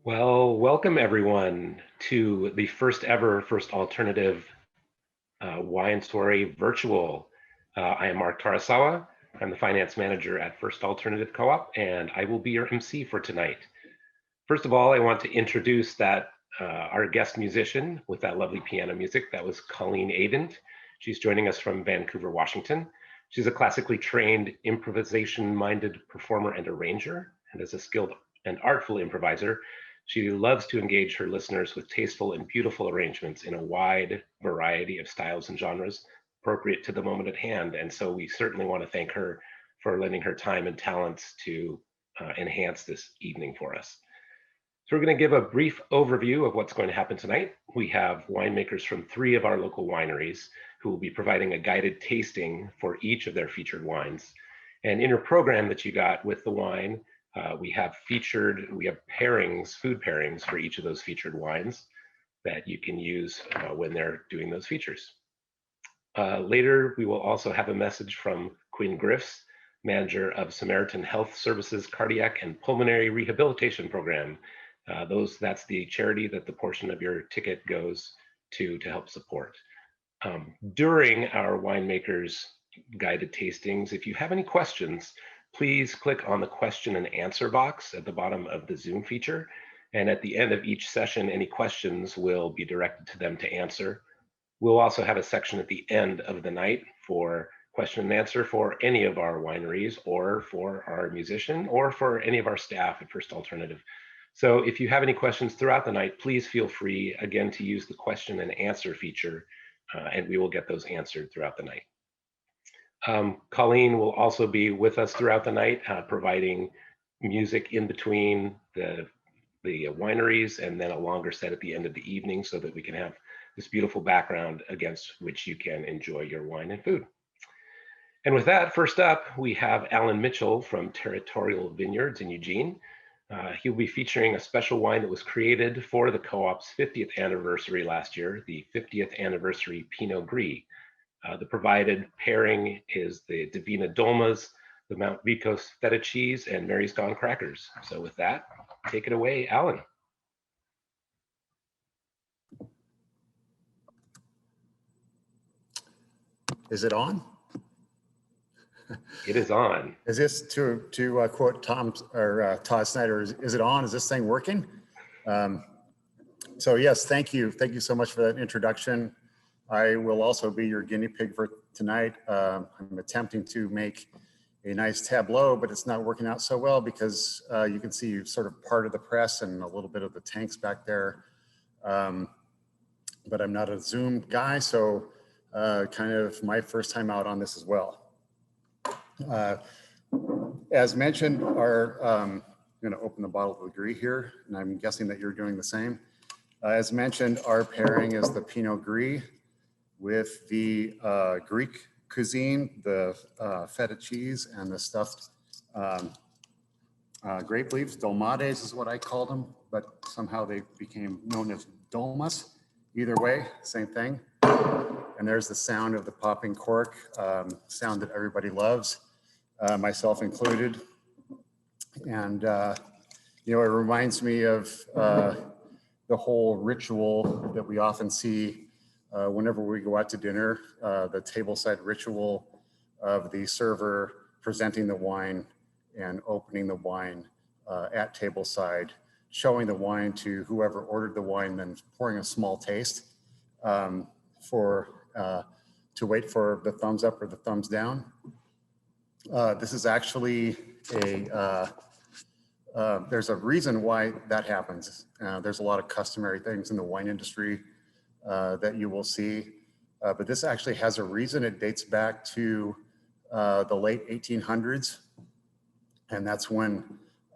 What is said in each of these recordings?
Well, welcome everyone to the first ever First Alternative Wine Soiree virtual. I am Mark Tarasawa. I'm the finance manager at First Alternative Co-op, and I will be your MC for tonight. First of all, I want to introduce our guest musician with that lovely piano music. That was Colleen Avent. She's joining us from Vancouver, Washington. She's a classically trained improvisation-minded performer and arranger, and as a skilled and artful improviser, she loves to engage her listeners with tasteful and beautiful arrangements in a wide variety of styles and genres appropriate to the moment at hand. And so we certainly want to thank her for lending her time and talents to enhance this evening for us. So we're going to give a brief overview of what's going to happen tonight. We have winemakers from 3 of our local wineries who will be providing a guided tasting for each of their featured wines. And in your program that you got with the wine, we have pairings, food pairings for each of those featured wines that you can use when they're doing those features. Later, we will also have a message from Quinn Griffiths, manager of Samaritan Health Services Cardiac and Pulmonary Rehabilitation Program. That's the charity that the portion of your ticket goes to help support. During our winemakers guided tastings, if you have any questions, please click on the question and answer box at the bottom of the Zoom feature. And at the end of each session, any questions will be directed to them to answer. We'll also have a section at the end of the night for question and answer for any of our wineries or for our musician or for any of our staff at First Alternative. So if you have any questions throughout the night, please feel free again to use the question and answer feature and we will get those answered throughout the night. Colleen will also be with us throughout the night, providing music in between the wineries and then a longer set at the end of the evening so that we can have this beautiful background against which you can enjoy your wine and food. And with that, first up, we have Alan Mitchell from Territorial Vineyards in Eugene. He'll be featuring a special wine that was created for the co-op's 50th anniversary last year, the 50th anniversary Pinot Gris. The provided pairing is the Divina Dolmas, the Mount Vicos feta cheese, and Mary's Gone crackers. So with that, take it away, Alan. Is it on? It is on. Is this to quote Todd Snyder? Is it on? Is this thing working? So yes, thank you so much for that introduction. I will also be your guinea pig for tonight. I'm attempting to make a nice tableau, but it's not working out so well because you can see sort of part of the press and a little bit of the tanks back there. But I'm not a Zoom guy, so kind of my first time out on this as well. As mentioned, I'm going to open the bottle of the Gris here, and I'm guessing that you're doing the same. As mentioned, our pairing is the Pinot Gris with the Greek cuisine, the feta cheese, and the stuffed grape leaves. Dolmades is what I called them, but somehow they became known as dolmas. Either way, same thing. And there's the sound of the popping cork, sound that everybody loves, myself included. And, it reminds me of the whole ritual that we often see whenever we go out to dinner, the tableside ritual of the server presenting the wine and opening the wine at tableside, showing the wine to whoever ordered the wine, then pouring a small taste to wait for the thumbs up or the thumbs down. This is actually there's a reason why that happens. There's a lot of customary things in the wine industry that you will see, but this actually has a reason. It dates back to the late 1800s, and that's when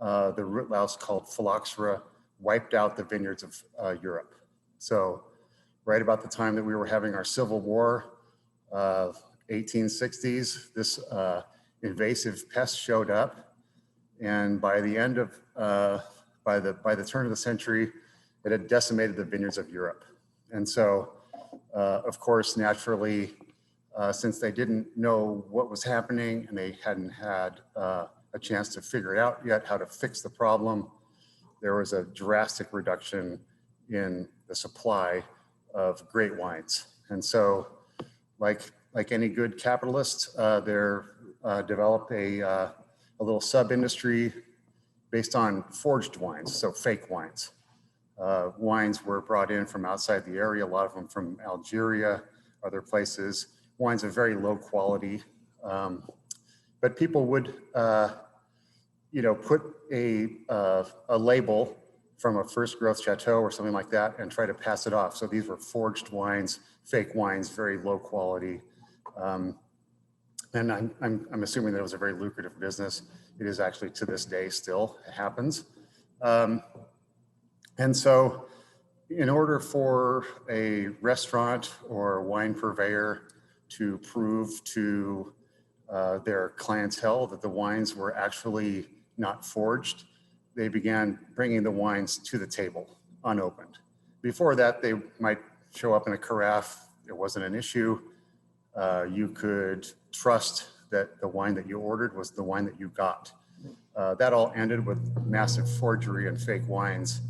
the root louse called phylloxera wiped out the vineyards of Europe. So right about the time that we were having our Civil War, 1860s, this invasive pest showed up, and by the end of by the turn of the century, it had decimated the vineyards of Europe. And so, of course, naturally, since they didn't know what was happening and they hadn't had a chance to figure it out yet how to fix the problem, there was a drastic reduction in the supply of great wines. And so like any good capitalist, they're developed a little sub-industry based on forged wines, so fake wines. Wines were brought in from outside the area, a lot of them from Algeria, other places, wines of very low quality. But people would, put a label from a first growth chateau or something like that and try to pass it off. So these were forged wines, fake wines, very low quality. And I'm assuming that it was a very lucrative business. It is actually to this day still happens. And so in order for a restaurant or wine purveyor to prove to their clientele that the wines were actually not forged, they began bringing the wines to the table unopened. Before that, they might show up in a carafe. It wasn't an issue. You could trust that the wine that you ordered was the wine that you got. That all ended with massive forgery and fake wines.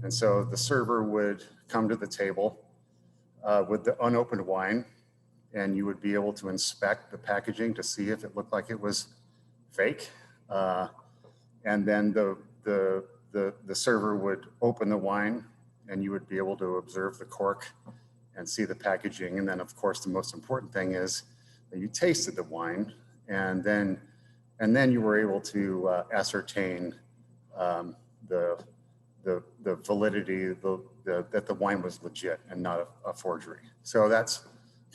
And so the server would come to the table with the unopened wine, and you would be able to inspect the packaging to see if it looked like it was fake. And then the server would open the wine, and you would be able to observe the cork and see the packaging. And then, of course, the most important thing is that you tasted the wine, and then you were able to ascertain the validity, that the wine was legit and not a forgery. So that's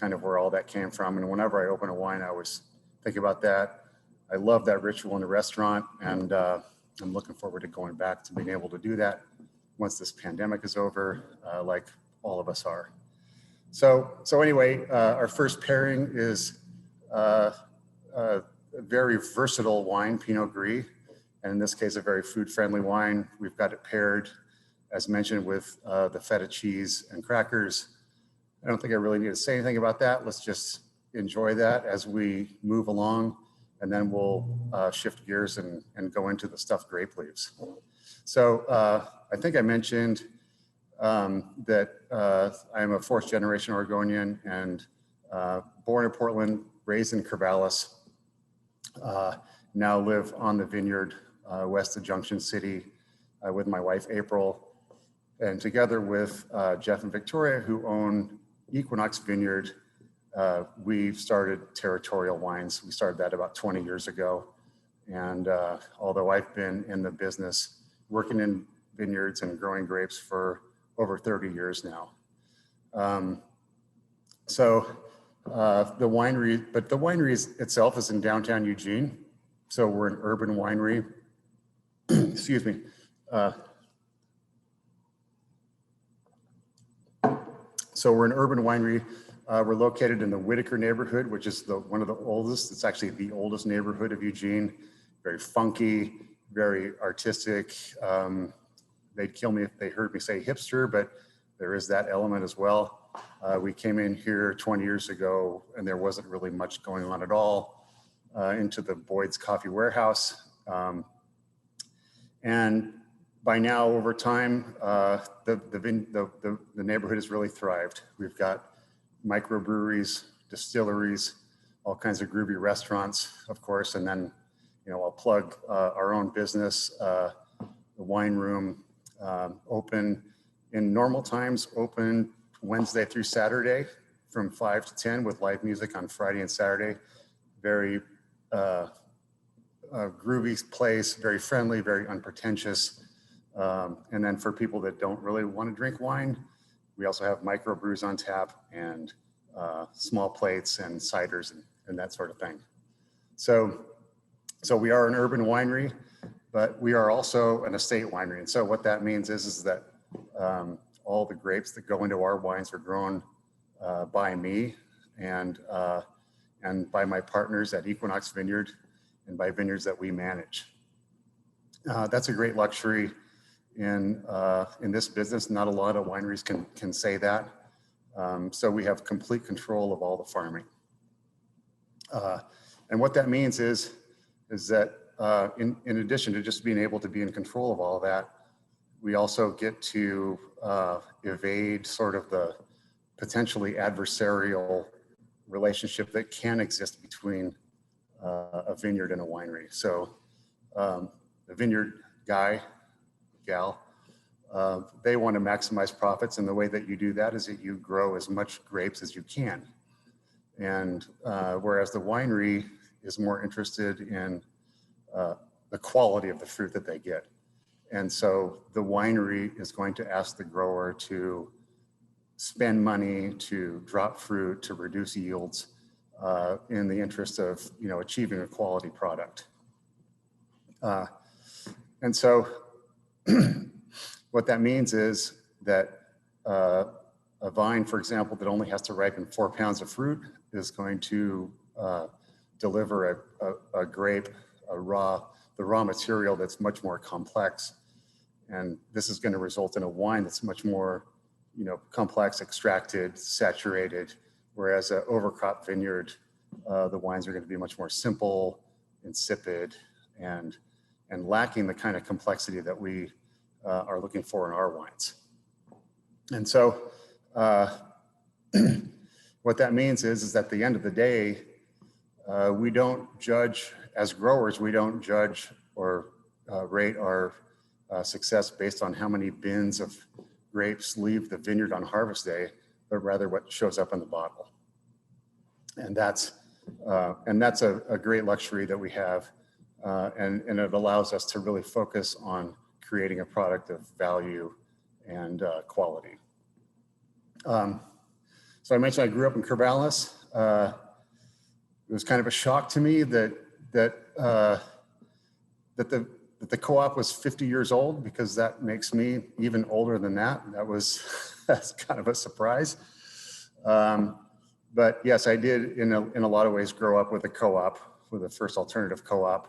kind of where all that came from. And whenever I open a wine, I always think about that. I love that ritual in the restaurant, and I'm looking forward to going back to being able to do that once this pandemic is over, like all of us are. So anyway, our first pairing is a very versatile wine, Pinot Gris, and in this case, a very food-friendly wine. We've got it paired, as mentioned, with the feta cheese and crackers. I don't think I really need to say anything about that. Let's just enjoy that as we move along, and then we'll shift gears and go into the stuffed grape leaves. So I think I mentioned that I'm a fourth generation Oregonian and born in Portland, raised in Corvallis, now live on the vineyard west of Junction City with my wife, April, and together with Jeff and Victoria, who own Equinox Vineyard, we've started Territorial Wines. We started that about 20 years ago. And although I've been in the business working in vineyards and growing grapes for over 30 years now. The winery itself is in downtown Eugene. So we're an urban winery. Excuse me. So we're an urban winery. We're located in the Whitaker neighborhood, which is one of the oldest. It's actually the oldest neighborhood of Eugene. Very funky, very artistic. They'd kill me if they heard me say hipster, but there is that element as well. We came in here 20 years ago, and there wasn't really much going on at all, into the Boyd's Coffee Warehouse. And by now, over time, the neighborhood has really thrived. We've got microbreweries, distilleries, all kinds of groovy restaurants, of course, and then, I'll plug our own business, the wine room, open in normal times, open Wednesday through Saturday from 5 to 10 with live music on Friday and Saturday. Very groovy place, very friendly, very unpretentious. And then for people that don't really want to drink wine, we also have microbrews on tap and small plates and ciders and that sort of thing. So we are an urban winery, but we are also an estate winery. And so what that means is that all the grapes that go into our wines are grown by me and by my partners at Equinox Vineyard and by vineyards that we manage. That's a great luxury in this business. Not a lot of wineries can say that. So we have complete control of all the farming. And what that means is that in addition to just being able to be in control of all that, we also get to evade sort of the potentially adversarial relationship that can exist between a vineyard and a winery. So the vineyard guy, gal, they want to maximize profits, and the way that you do that is that you grow as much grapes as you can. And whereas the winery is more interested in the quality of the fruit that they get. And so the winery is going to ask the grower to spend money, to drop fruit, to reduce yields in the interest of, you know, achieving a quality product. And so what that means is that a vine, for example, that only has to ripen 4 pounds of fruit is going to deliver a grape, the raw material that's much more complex. And this is going to result in a wine that's much more, you know, complex, extracted, saturated, whereas an overcrop vineyard, the wines are going to be much more simple, insipid, and lacking the kind of complexity that we are looking for in our wines. And so what that means is at the end of the day, we don't judge, as growers, we don't judge or rate our success based on how many bins of grapes leave the vineyard on harvest day, but rather what shows up in the bottle. And that's a great luxury that we have, and it allows us to really focus on creating a product of value and quality. So I mentioned I grew up in Corvallis. It was kind of a shock to me that the co-op was 50 years old, because that makes me even older than that. That's kind of a surprise. But yes, I did in a lot of ways grow up with a co-op, with the first alternative co-op.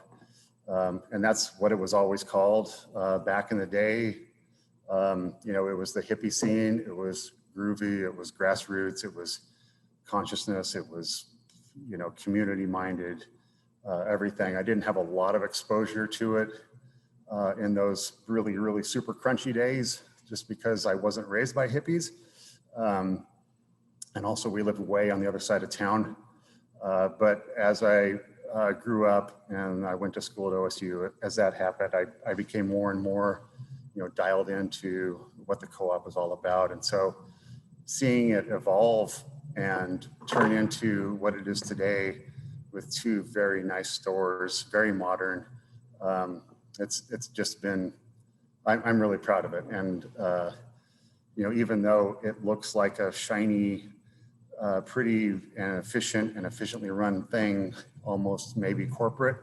And that's what it was always called back in the day. You know, it was the hippie scene. It was groovy. It was grassroots. It was consciousness. It was, you know, community minded, everything. I didn't have a lot of exposure to it in those really, really super crunchy days, just because I wasn't raised by hippies. And also we lived way on the other side of town. But as I grew up and I went to school at OSU, as that happened, I became more and more, you know, dialed into what the co-op was all about. And so seeing it evolve and turn into what it is today, with 2 very nice stores, very modern, it's just been, I'm really proud of it. And you know, even though it looks like a shiny, pretty and efficient and efficiently run thing, almost maybe corporate,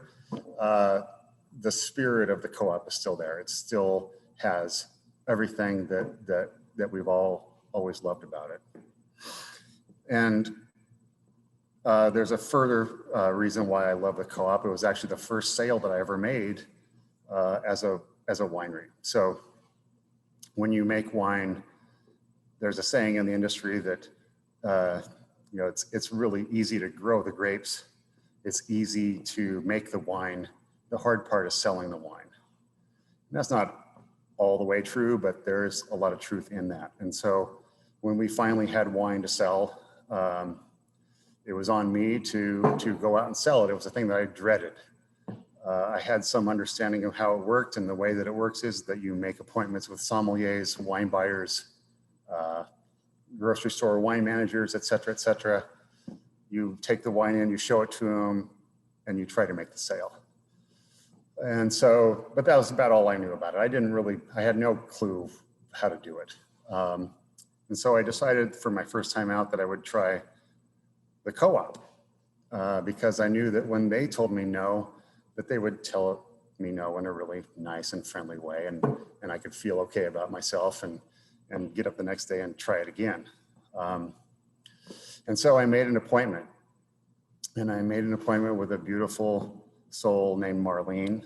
the spirit of the co-op is still there. It still has everything that we've always loved about it. And there's a further reason why I love the co-op. It was actually the first sale that I ever made as a winery. So when you make wine, there's a saying in the industry that you know, it's really easy to grow the grapes. It's easy to make the wine. The hard part is selling the wine. And that's not all the way true, but there's a lot of truth in that. And so when we finally had wine to sell, it was on me to go out and sell it. It was a thing that I dreaded. I had some understanding of how it worked, and the way that it works is that you make appointments with sommeliers, wine buyers, grocery store wine managers, et cetera, et cetera. You take the wine in, you show it to them, and you try to make the sale. And so, but that was about all I knew about it. I had no clue how to do it. And so I decided for my first time out that I would try the co-op, because I knew that when they told me no, that they would tell me no in a really nice and friendly way, and I could feel okay about myself and get up the next day and try it again. And so I made an appointment, and I made an appointment with a beautiful soul named Marlene.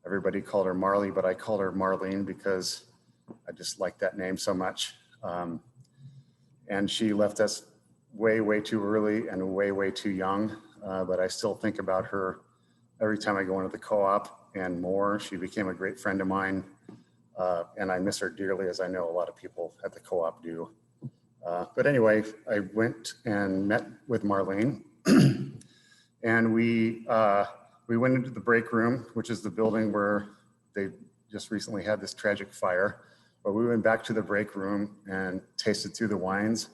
Everybody called her Marley, but I called her Marlene because I just liked that name so much. And she left us way, way too early and way, way too young. But I still think about her every time I go into the co-op and more. She became a great friend of mine. And I miss her dearly, as I know a lot of people at the co-op do. But anyway, I went and met with Marlene, and we went into the break room, which is the building where they just recently had this tragic fire. But we went back to the break room and tasted through the wines.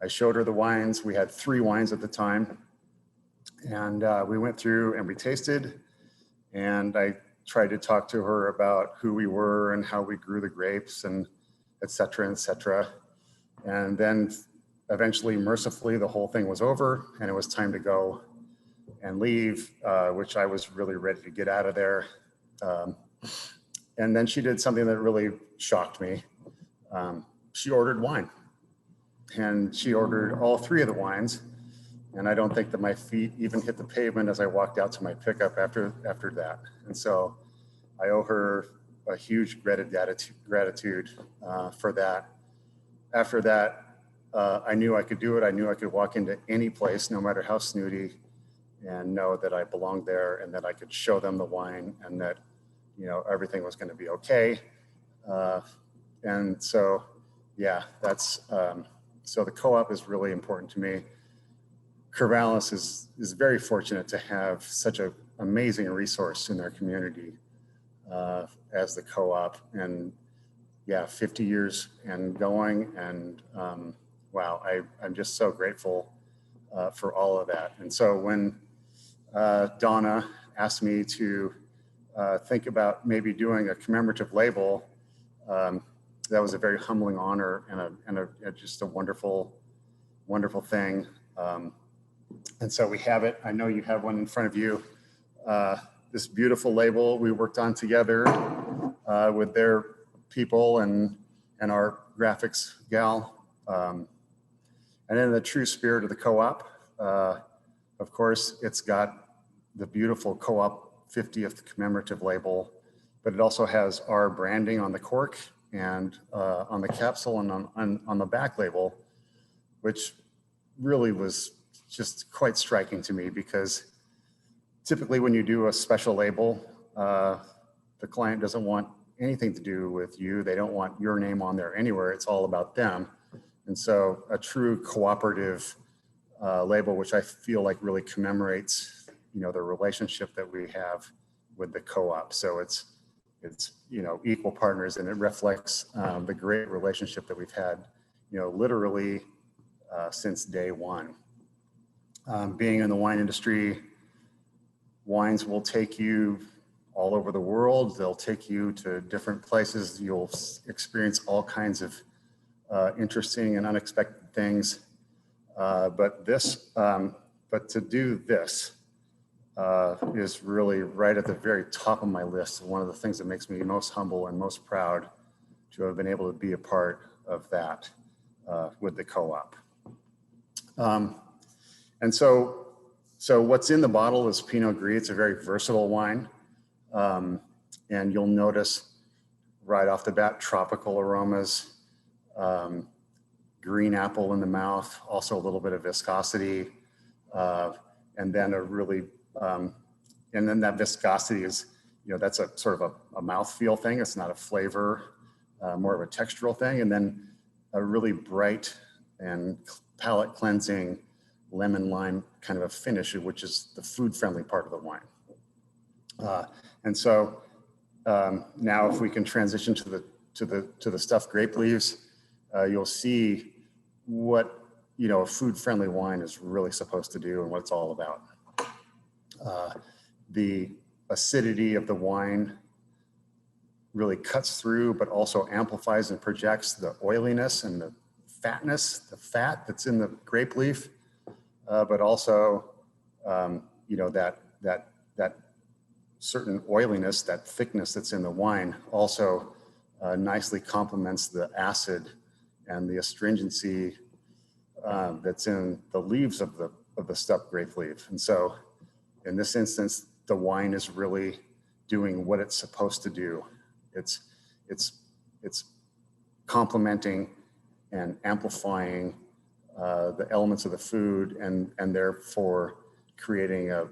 I showed her the wines. We had 3 wines at the time. And we went through and we tasted. And I tried to talk to her about who we were and how we grew the grapes and et cetera, et cetera. And then eventually, mercifully, the whole thing was over and it was time to go and leave, which I was really ready to get out of there. And then she did something that really shocked me. She ordered wine, and she ordered all 3 of the wines. And I don't think that my feet even hit the pavement as I walked out to my pickup after that. And so I owe her a huge gratitude for that. After that, I knew I could do it. I knew I could walk into any place, no matter how snooty, and know that I belonged there and that I could show them the wine and that, you know, everything was going to be okay. And so, yeah, that's, so the co-op is really important to me. Corvallis is very fortunate to have such an amazing resource in their community as the co-op. And yeah, 50 years and going, and wow, I'm just so grateful for all of that. And so when Donna asked me to think about maybe doing a commemorative label, that was a very humbling honor and just a wonderful, wonderful thing. And so we have it. I know you have one in front of you. This beautiful label we worked on together with their people and our graphics gal. And in the true spirit of the co-op, of course, it's got the beautiful co-op 50th commemorative label, but it also has our branding on the cork and on the capsule and on the back label, which really was just quite striking to me, because typically when you do a special label, the client doesn't want anything to do with you. They don't want your name on there anywhere. It's all about them. And so a true cooperative label, which I feel like really commemorates, you know, the relationship that we have with the co-op. So it's you know, equal partners, and it reflects the great relationship that we've had, you know, literally since day one. Being in the wine industry, wines will take you all over the world. They'll take you to different places. You'll experience all kinds of interesting and unexpected things. But to do this is really right at the very top of my list. One of the things that makes me most humble and most proud to have been able to be a part of that with the co-op. And so what's in the bottle is Pinot Gris. It's a very versatile wine. And you'll notice right off the bat, tropical aromas, green apple in the mouth, also a little bit of viscosity, and then a really, and then that viscosity is, you know, that's a sort of a mouthfeel thing. It's not a flavor, more of a textural thing. And then a really bright and palate cleansing lemon lime kind of a finish, which is the food friendly part of the wine. And so now if we can transition to the stuffed grape leaves, you'll see what, you know, a food friendly wine is really supposed to do and what it's all about. The acidity of the wine really cuts through, but also amplifies and projects the oiliness and the fatness, the fat that's in the grape leaf, but also, you know, that certain oiliness, that thickness that's in the wine also nicely complements the acid and the astringency that's in the leaves of the stuffed grape leaf. And so in this instance, the wine is really doing what it's supposed to do. It's complementing and amplifying the elements of the food, and therefore creating a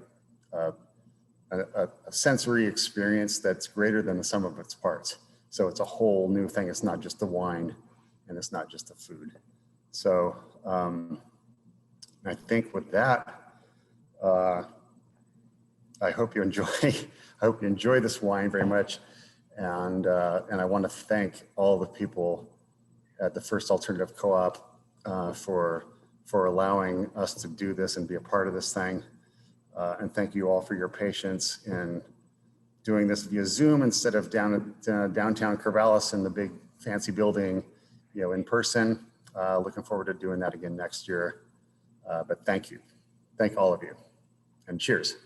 sensory experience that's greater than the sum of its parts. So it's a whole new thing. It's not just the wine and it's not just the food. So I think with that, I hope you enjoy. I hope you enjoy this wine very much, and I want to thank all the people at the First Alternative Co-op for allowing us to do this and be a part of this thing, and thank you all for your patience in doing this via Zoom instead of down at downtown Corvallis in the big fancy building, in person. Looking forward to doing that again next year. But thank you, thank all of you, and cheers.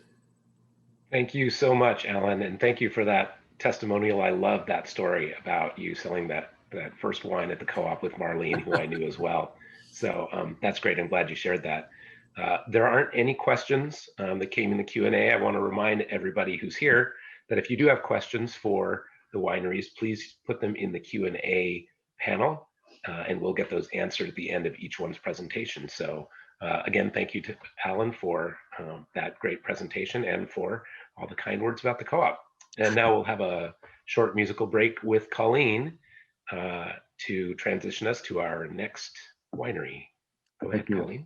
Thank you so much, Alan, and thank you for that testimonial. I love that story about you selling that first wine at the co-op with Marlene, who I knew as well. So that's great. I'm glad you shared that. There aren't any questions that came in the Q&A. I want to remind everybody who's here that if you do have questions for the wineries, please put them in the Q&A panel, and we'll get those answered at the end of each one's presentation. So again, thank you to Alan for that great presentation and for all the kind words about the co-op. And now we'll have a short musical break with Colleen to transition us to our next winery. Go ahead, Colleen.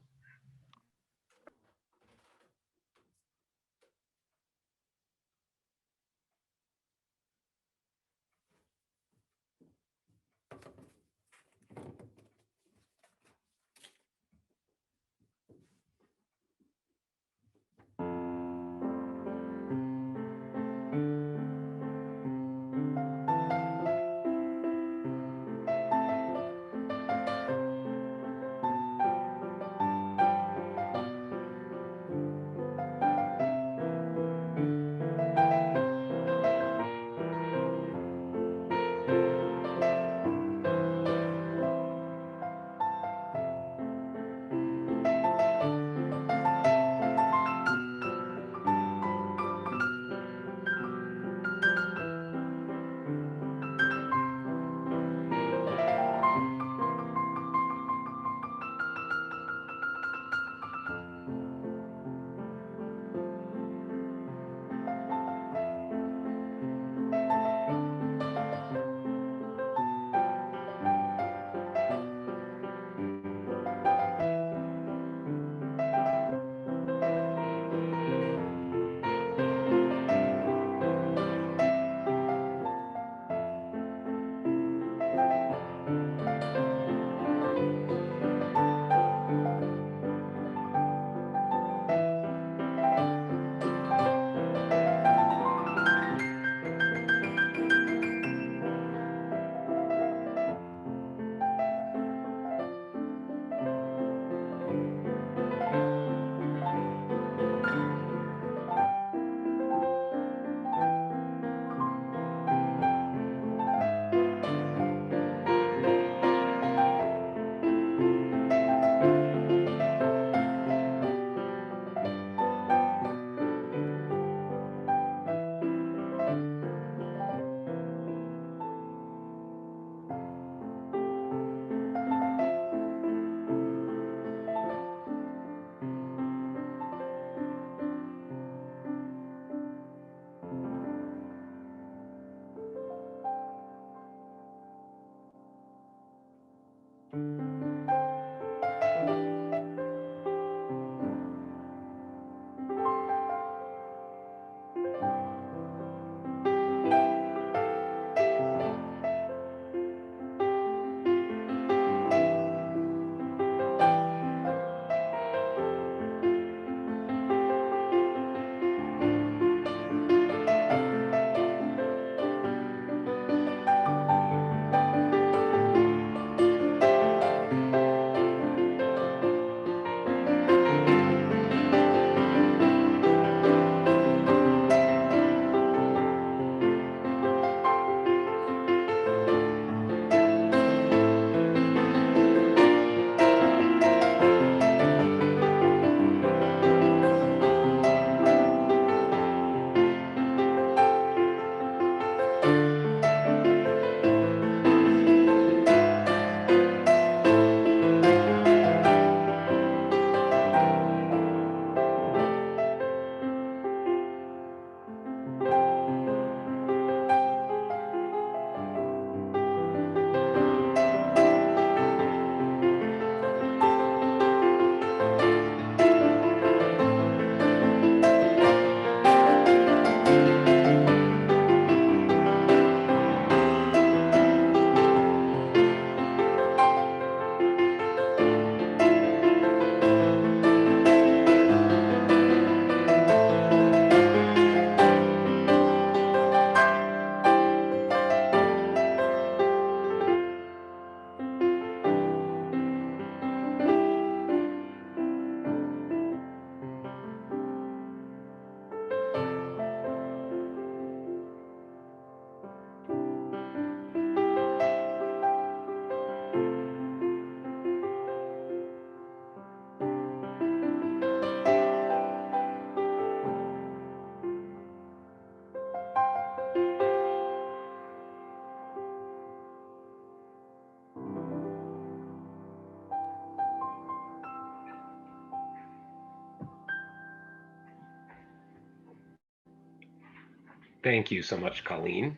Thank you so much, Colleen.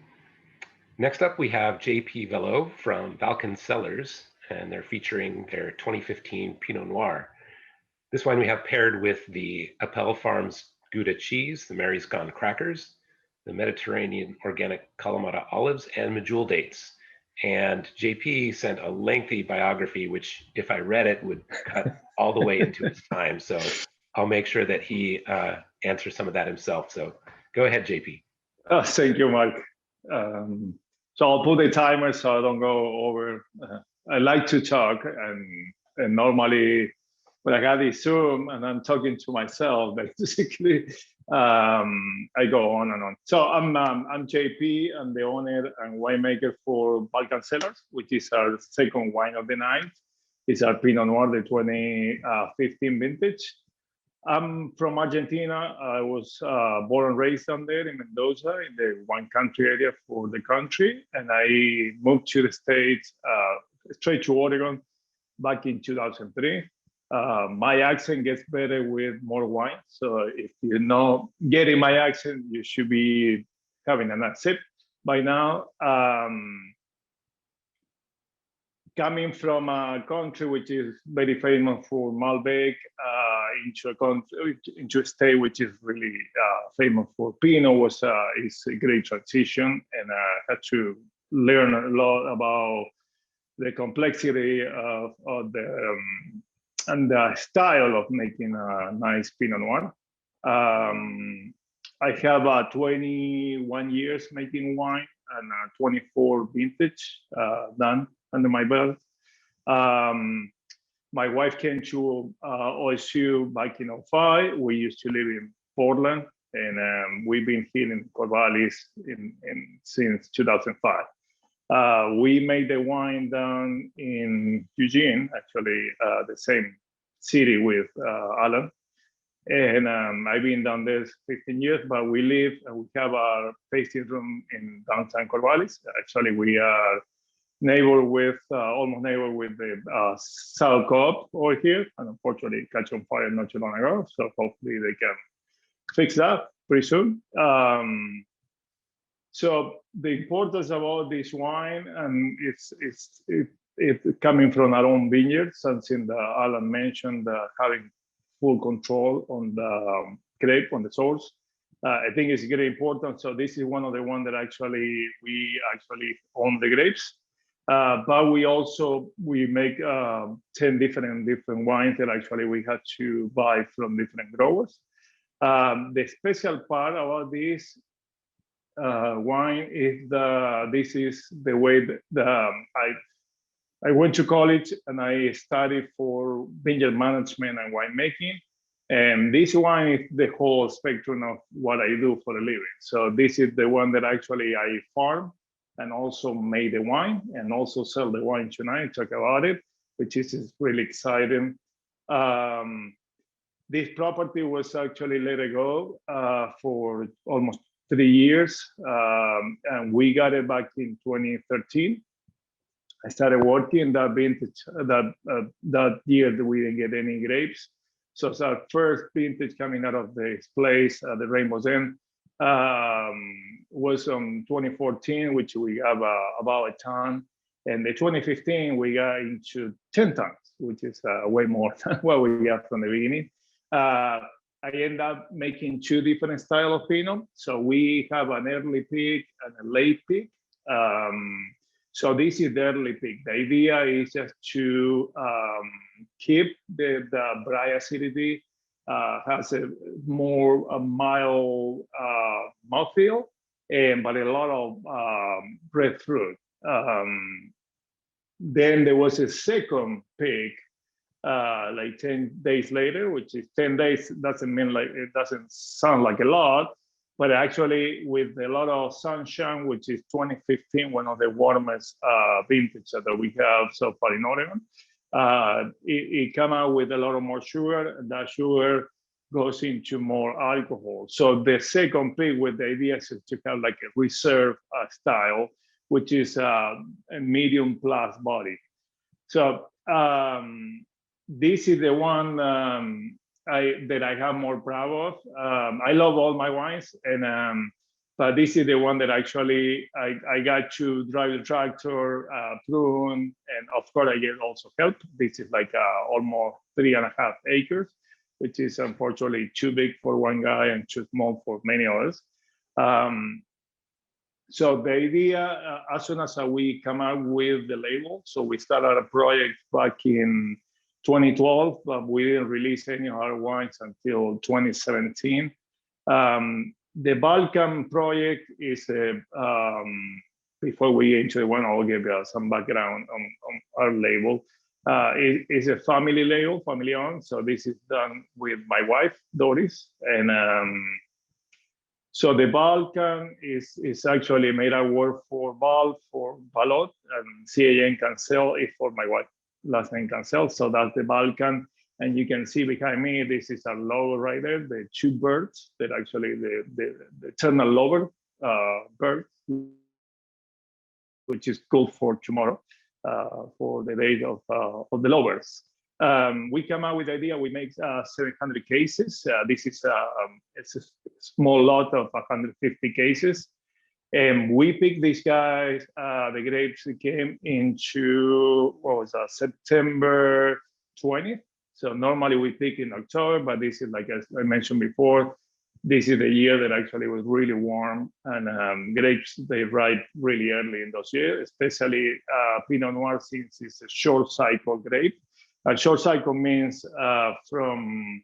Next up, we have JP Velo from Balkan Cellars, and they're featuring their 2015 Pinot Noir. This wine we have paired with the Appel Farms Gouda cheese, the Mary's Gone crackers, the Mediterranean organic Kalamata olives, and medjool dates. And JP sent a lengthy biography, which if I read it would cut all the way into his time. So I'll make sure that he answers some of that himself. So go ahead, JP. Thank you, Mark. So I'll put a timer so I don't go over. I like to talk, and normally when I got this Zoom and I'm talking to myself, basically, I go on and on. So I'm JP. I'm the owner and winemaker for Balkan Cellars, which is our second wine of the night. It's our Pinot Noir, the 2015 vintage. I'm from Argentina. I was born and raised down there in Mendoza, in the wine country area for the country. And I moved to the States, straight to Oregon, back in 2003. My accent gets better with more wine. So if you're not getting my accent, you should be having a sip by now. Coming from a country which is very famous for Malbec, into a state which is really famous for Pinot is a great transition, and I had to learn a lot about the complexity of the and the style of making a nice Pinot Noir. I have 21 years making wine and 24 vintage done under my belt. My wife came to OSU back in 2005. We used to live in Portland, and we've been here in Corvallis since 2005. We made the wine down in Eugene, actually, the same city with Alan. And I've been down there 15 years, but we live and we have our tasting room in downtown Corvallis. Actually, we are almost neighbor with the South Co-op over here, and unfortunately it catch on fire not too long ago. So hopefully they can fix that pretty soon. So the importance about this wine, and it's coming from our own vineyard, something that Alan mentioned, having full control on the grape, on the source. I think it's very important. So this is one of the ones that we actually own the grapes. But we make 10 different wines that actually we had to buy from different growers. The special part about this wine is this is the way that I went to college and I studied for vineyard management and winemaking. And this wine is the whole spectrum of what I do for a living. So this is the one that actually I farm and also made the wine and also sell the wine tonight, talk about it, which is really exciting. This property was actually let go for almost 3 years. And we got it back in 2013. I started working that vintage, that year that we didn't get any grapes. So it's our first vintage coming out of this place, the Rainbow's End, was 2014, which we have about a ton. And the 2015, we got into 10 tons, which is way more than what we got from the beginning. I end up making 2 different styles of Pinot. So we have an early pick and a late pick. So this is the early pick. The idea is just to keep the dry acidity, has a mild mouthfeel, but a lot of red fruit. Then there was a second pick, like 10 days later, which is 10 days doesn't mean like, it doesn't sound like a lot, but actually with a lot of sunshine, which is 2015, one of the warmest vintage that we have so far in Oregon, it came out with a lot of more sugar, and that sugar goes into more alcohol. So the second pick with the idea is to have like a reserve style, which is a medium plus body. So this is the one that I have more proud of. I love all my wines, and but this is the one that actually I got to drive the tractor, prune, and of course I get also help. This is like almost 3.5 acres, which is unfortunately too big for one guy and too small for many others. So the idea, as soon as we come out with the label, so we started a project back in 2012, but we didn't release any of our wines until 2017. The Balkan project is before we get into the one, I'll give you some background on our label. It is a family label, family owned. So this is done with my wife, Doris, and so the Balkan is actually made a word for Bal, for Balot, and CAN Cancel is for my wife, last name Cancel. So that's the Balkan. And you can see behind me, this is a logo right there, the two birds that actually the eternal lover bird, which is good for tomorrow, for the day of the lovers. We come out with the idea, we make 700 cases. This is it's a small lot of 150 cases. And we picked these guys, the grapes came into, what was that, September 20th. So normally we pick in October, but this is, like as I mentioned before, this is the year that actually was really warm, and grapes, they ripe really early in those years, especially Pinot Noir, since it's a short cycle grape. A short cycle means from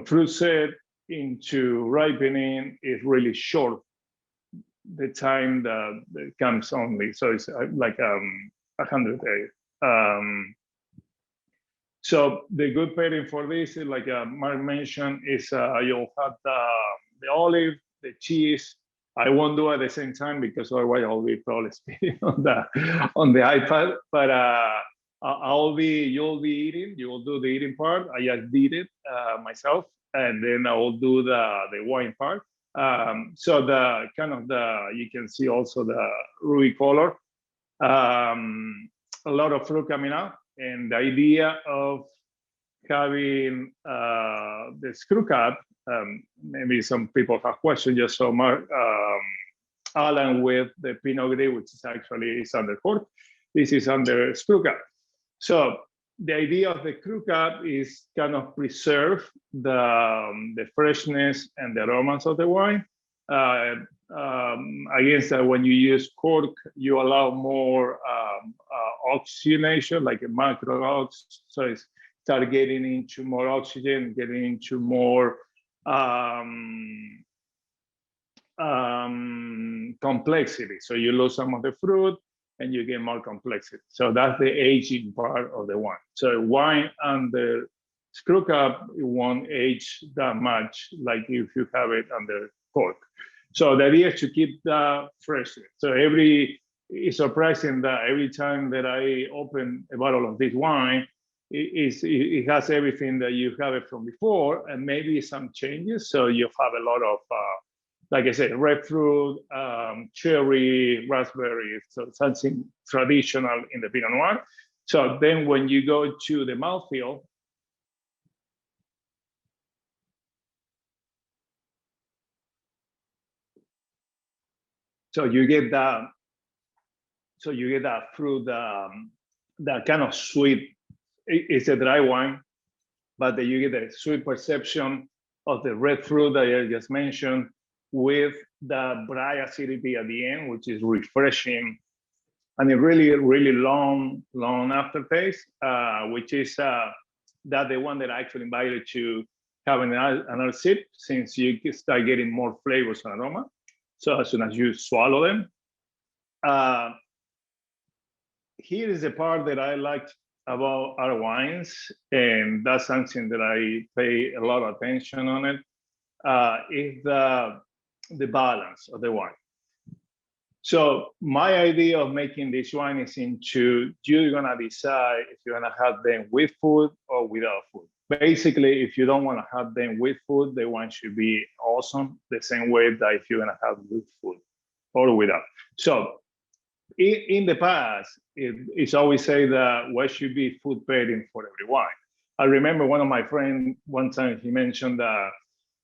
fruit set into ripening is really short, the time that comes only. So it's like 100 days. So the good pairing for this is, like Mark mentioned, is you'll have the olive, the cheese. I won't do it at the same time because otherwise I'll be probably speaking on the iPad. But you'll be eating. You will do the eating part. I just did it myself, and then I will do the wine part. So the kind of you can see also the ruby color. A lot of fruit coming out. And the idea of having the screw cap, maybe some people have questions. Just so Mark, Alan with the Pinot Gris, which is actually is under cork. This is under screw cap. So the idea of the screw cap is kind of preserve the freshness and the aromas of the wine. Against that, when you use cork, you allow more oxygenation, like a macro-ox, so it's start getting into more oxygen, getting into more complexity. So you lose some of the fruit and you get more complexity. So that's the aging part of the wine. So wine under screw cap, it won't age that much like if you have it under cork. So the idea is to keep that fresh. So it's surprising that every time that I open a bottle of this wine, it has everything that you have it from before, and maybe some changes. So you have a lot of, like I said, red fruit, cherry, raspberry, so something traditional in the Pinot Noir. So then when you go to the mouthfeel, so you get that fruit, that kind of sweet. It's a dry wine, but you get the sweet perception of the red fruit that I just mentioned, with the dry acidity at the end, which is refreshing, and a really, really long aftertaste, which is that the one that I actually invited to have another sip, since you start getting more flavors and aroma. So as soon as you swallow them, here is the part that I like about our wines, and that's something that I pay a lot of attention on it, is the balance of the wine. So my idea of making this wine is you're gonna decide if you're gonna have them with food or without food. Basically, if you don't want to have them with food, the wine should be awesome, the same way that if you're gonna have with food or without. So in the past, it's always said that what should be food pairing for every wine. I remember one of my friends one time, he mentioned that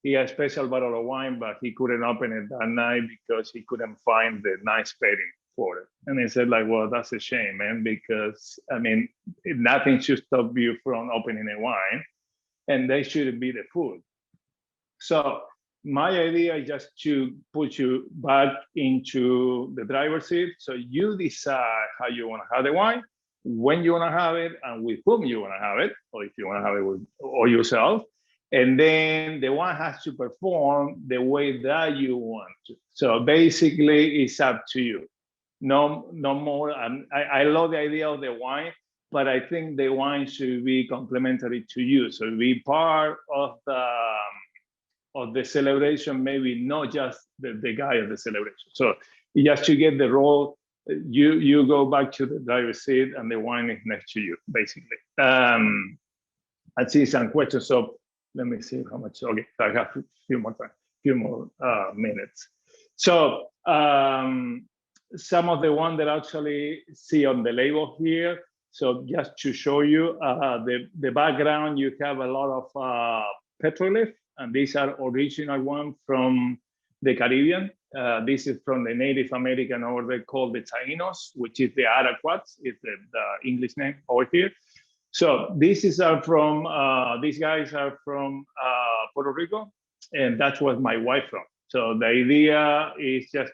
he had a special bottle of wine, but he couldn't open it that night because he couldn't find the nice pairing for it. And he said, like, well, that's a shame, man, because I mean, nothing should stop you from opening a wine, and they shouldn't be the food. So my idea is just to put you back into the driver's seat. So you decide how you want to have the wine, when you want to have it, and with whom you want to have it, or if you want to have it with or yourself. And then the wine has to perform the way that you want to. So basically, it's up to you. No more. I love the idea of the wine, but I think the wine should be complementary to you. So be part of the celebration, maybe not just the guy of the celebration. So just to get the role, you go back to the driver's seat and the wine is next to you, basically. I see some questions. So let me see how much. Okay, I have a few more minutes. So some of the one that actually see on the label here. So just to show you the background, you have a lot of petroglyph, and these are original ones from the Caribbean. This is from the Native American order called the Taínos, which is the Araquats, is the English name over here. So these are from, these guys are from Puerto Rico, and that's where my wife from. So the idea is just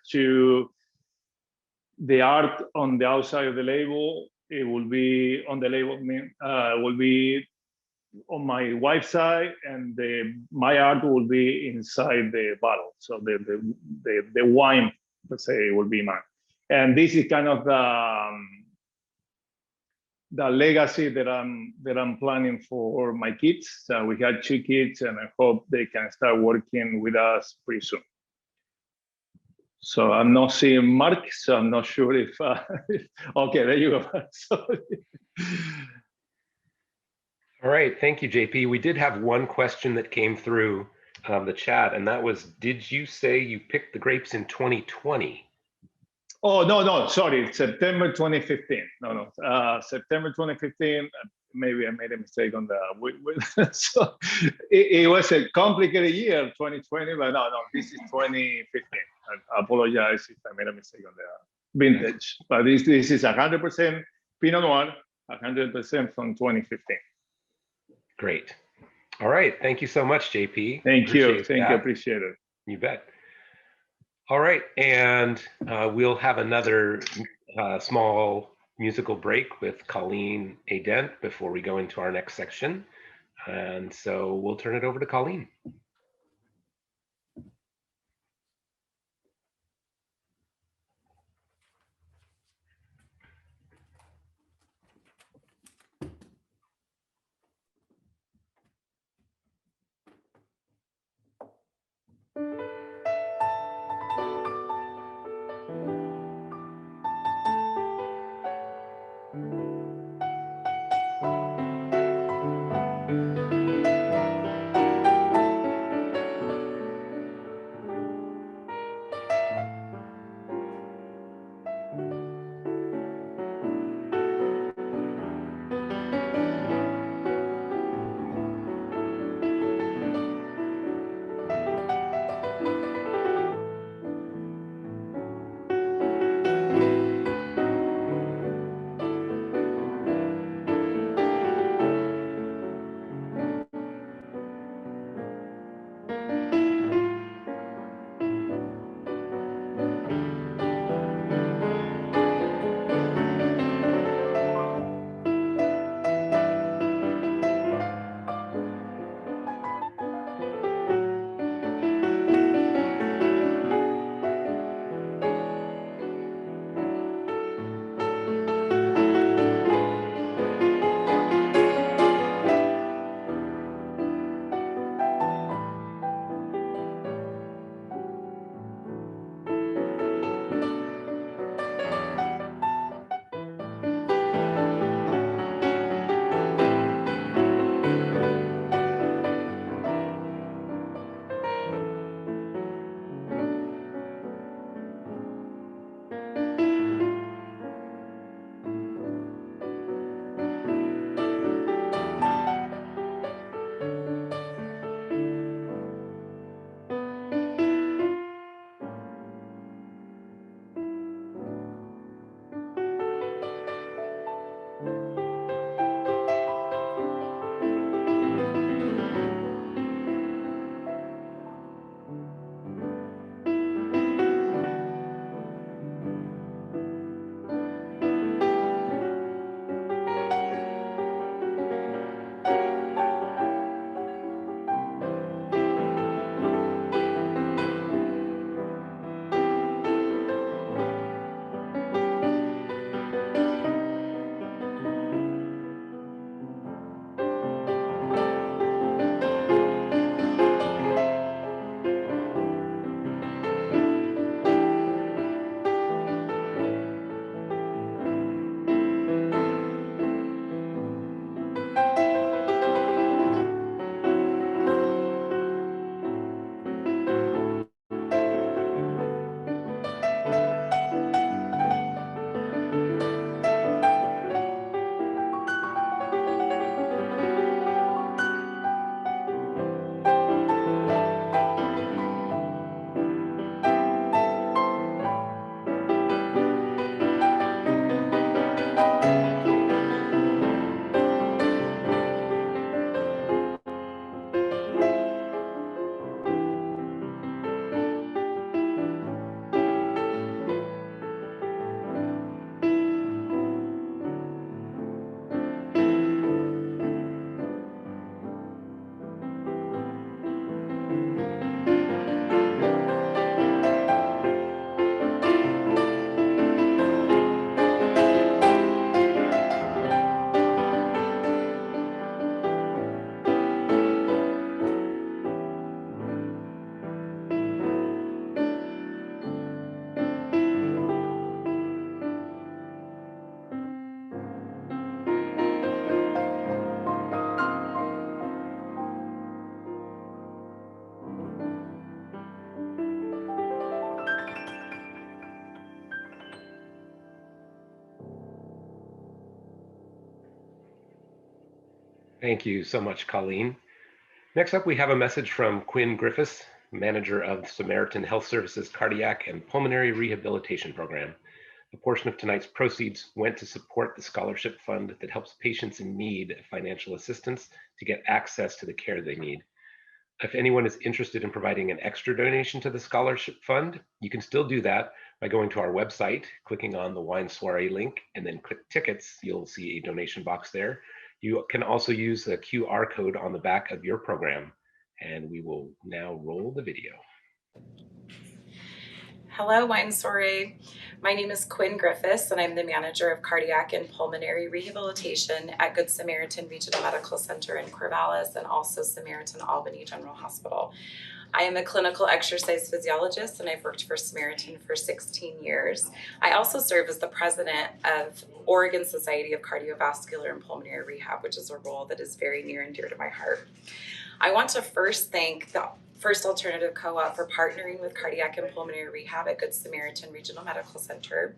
the art on the outside of the label, it will be on the label, will be on my wife's side, and my art will be inside the bottle. So the wine, let's say, will be mine. And this is kind of the legacy that I'm planning for my kids. So we had 2 kids, and I hope they can start working with us pretty soon. So I'm not seeing Mark, so I'm not sure if okay, there you go. Sorry. All right, thank you, JP. We did have one question that came through the chat, and that was, did you say you picked the grapes in 2020? Oh, no, sorry, September 2015. No, September 2015. Maybe I made a mistake on the. So it was a complicated year, 2020, but no, this is 2015. I apologize if I made a mistake on the vintage, but this is 100% Pinot Noir, 100% from 2015. Great. All right, thank you so much, JP. Thank you, appreciate it. You bet. All right, and we'll have another small musical break with Colleen Adent before we go into our next section. And so we'll turn it over to Colleen. Thank you so much, Colleen. Next up, we have a message from Quinn Griffiths, manager of Samaritan Health Services Cardiac and Pulmonary Rehabilitation Program. A portion of tonight's proceeds went to support the scholarship fund that helps patients in need of financial assistance to get access to the care they need. If anyone is interested in providing an extra donation to the scholarship fund, you can still do that by going to our website, clicking on the Wine Soiree link, and then click tickets. You'll see a donation box there. You can also use the QR code on the back of your program, and we will now roll the video. Hello, Wine Soiree. My name is Quinn Griffiths, and I'm the manager of cardiac and pulmonary rehabilitation at Good Samaritan Regional Medical Center in Corvallis and also Samaritan Albany General Hospital. I am a clinical exercise physiologist, and I've worked for Samaritan for 16 years. I also serve as the president of Oregon Society of Cardiovascular and Pulmonary Rehab, which is a role that is very near and dear to my heart. I want to first thank the First Alternative Co-op for partnering with Cardiac and Pulmonary Rehab at Good Samaritan Regional Medical Center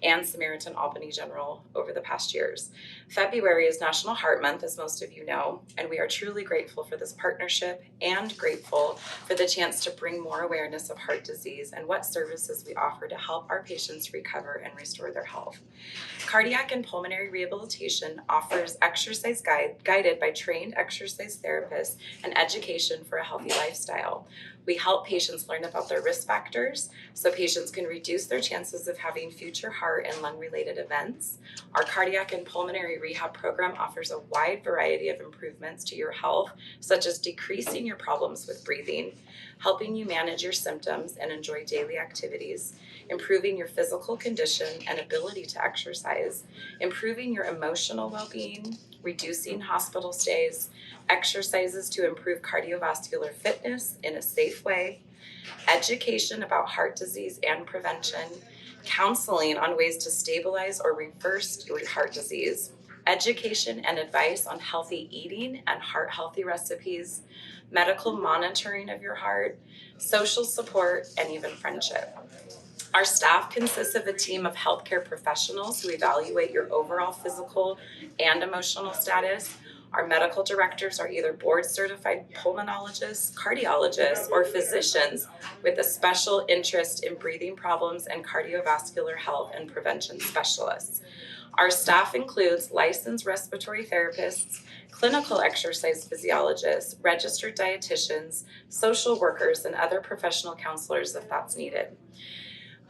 and Samaritan Albany General over the past years. February is National Heart Month, as most of you know, and we are truly grateful for this partnership and grateful for the chance to bring more awareness of heart disease and what services we offer to help our patients recover and restore their health. Cardiac and pulmonary rehabilitation offers exercise guided by trained exercise therapists and education for a healthy lifestyle. We help patients learn about their risk factors so patients can reduce their chances of having future heart and lung-related events. Our cardiac and pulmonary rehab program offers a wide variety of improvements to your health, such as decreasing your problems with breathing, helping you manage your symptoms and enjoy daily activities, improving your physical condition and ability to exercise, improving your emotional well-being, reducing hospital stays, exercises to improve cardiovascular fitness in a safe way, education about heart disease and prevention, counseling on ways to stabilize or reverse your heart disease, education and advice on healthy eating and heart healthy recipes, medical monitoring of your heart, social support, and even friendship. Our staff consists of a team of healthcare professionals who evaluate your overall physical and emotional status. Our medical directors are either board certified pulmonologists, cardiologists, or physicians with a special interest in breathing problems and cardiovascular health and prevention specialists. Our staff includes licensed respiratory therapists, clinical exercise physiologists, registered dietitians, social workers, and other professional counselors if that's needed.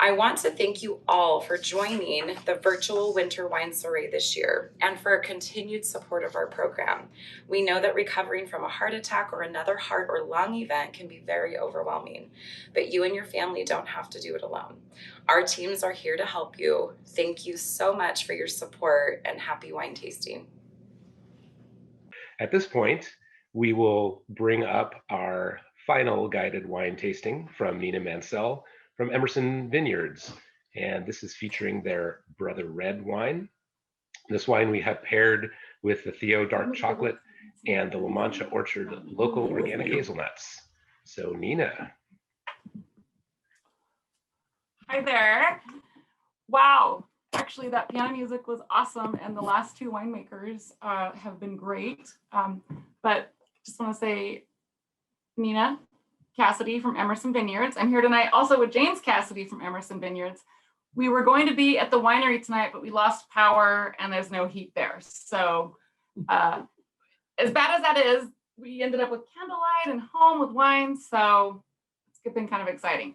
I want to thank you all for joining the virtual Winter Wine Soiree this year and for a continued support of our program. We know that recovering from a heart attack or another heart or lung event can be very overwhelming, but you and your family don't have to do it alone. Our teams are here to help you. Thank you so much for your support and happy wine tasting. At this point, we will bring up our final guided wine tasting from Nina Mansell from Emerson Vineyards. And this is featuring their Brother Red wine. This wine we have paired with the Theo Dark Chocolate and the La Mancha Orchard Local Organic Hazelnuts. So Nina. Hi there. Wow. Actually, that piano music was awesome. And the last two winemakers have been great. But just want to say, Nina Cassidy from Emerson Vineyards. I'm here tonight also with James Cassidy from Emerson Vineyards. We were going to be at the winery tonight, but we lost power and there's no heat there. So as bad as that is, we ended up with candlelight and home with wine. So it's been kind of exciting.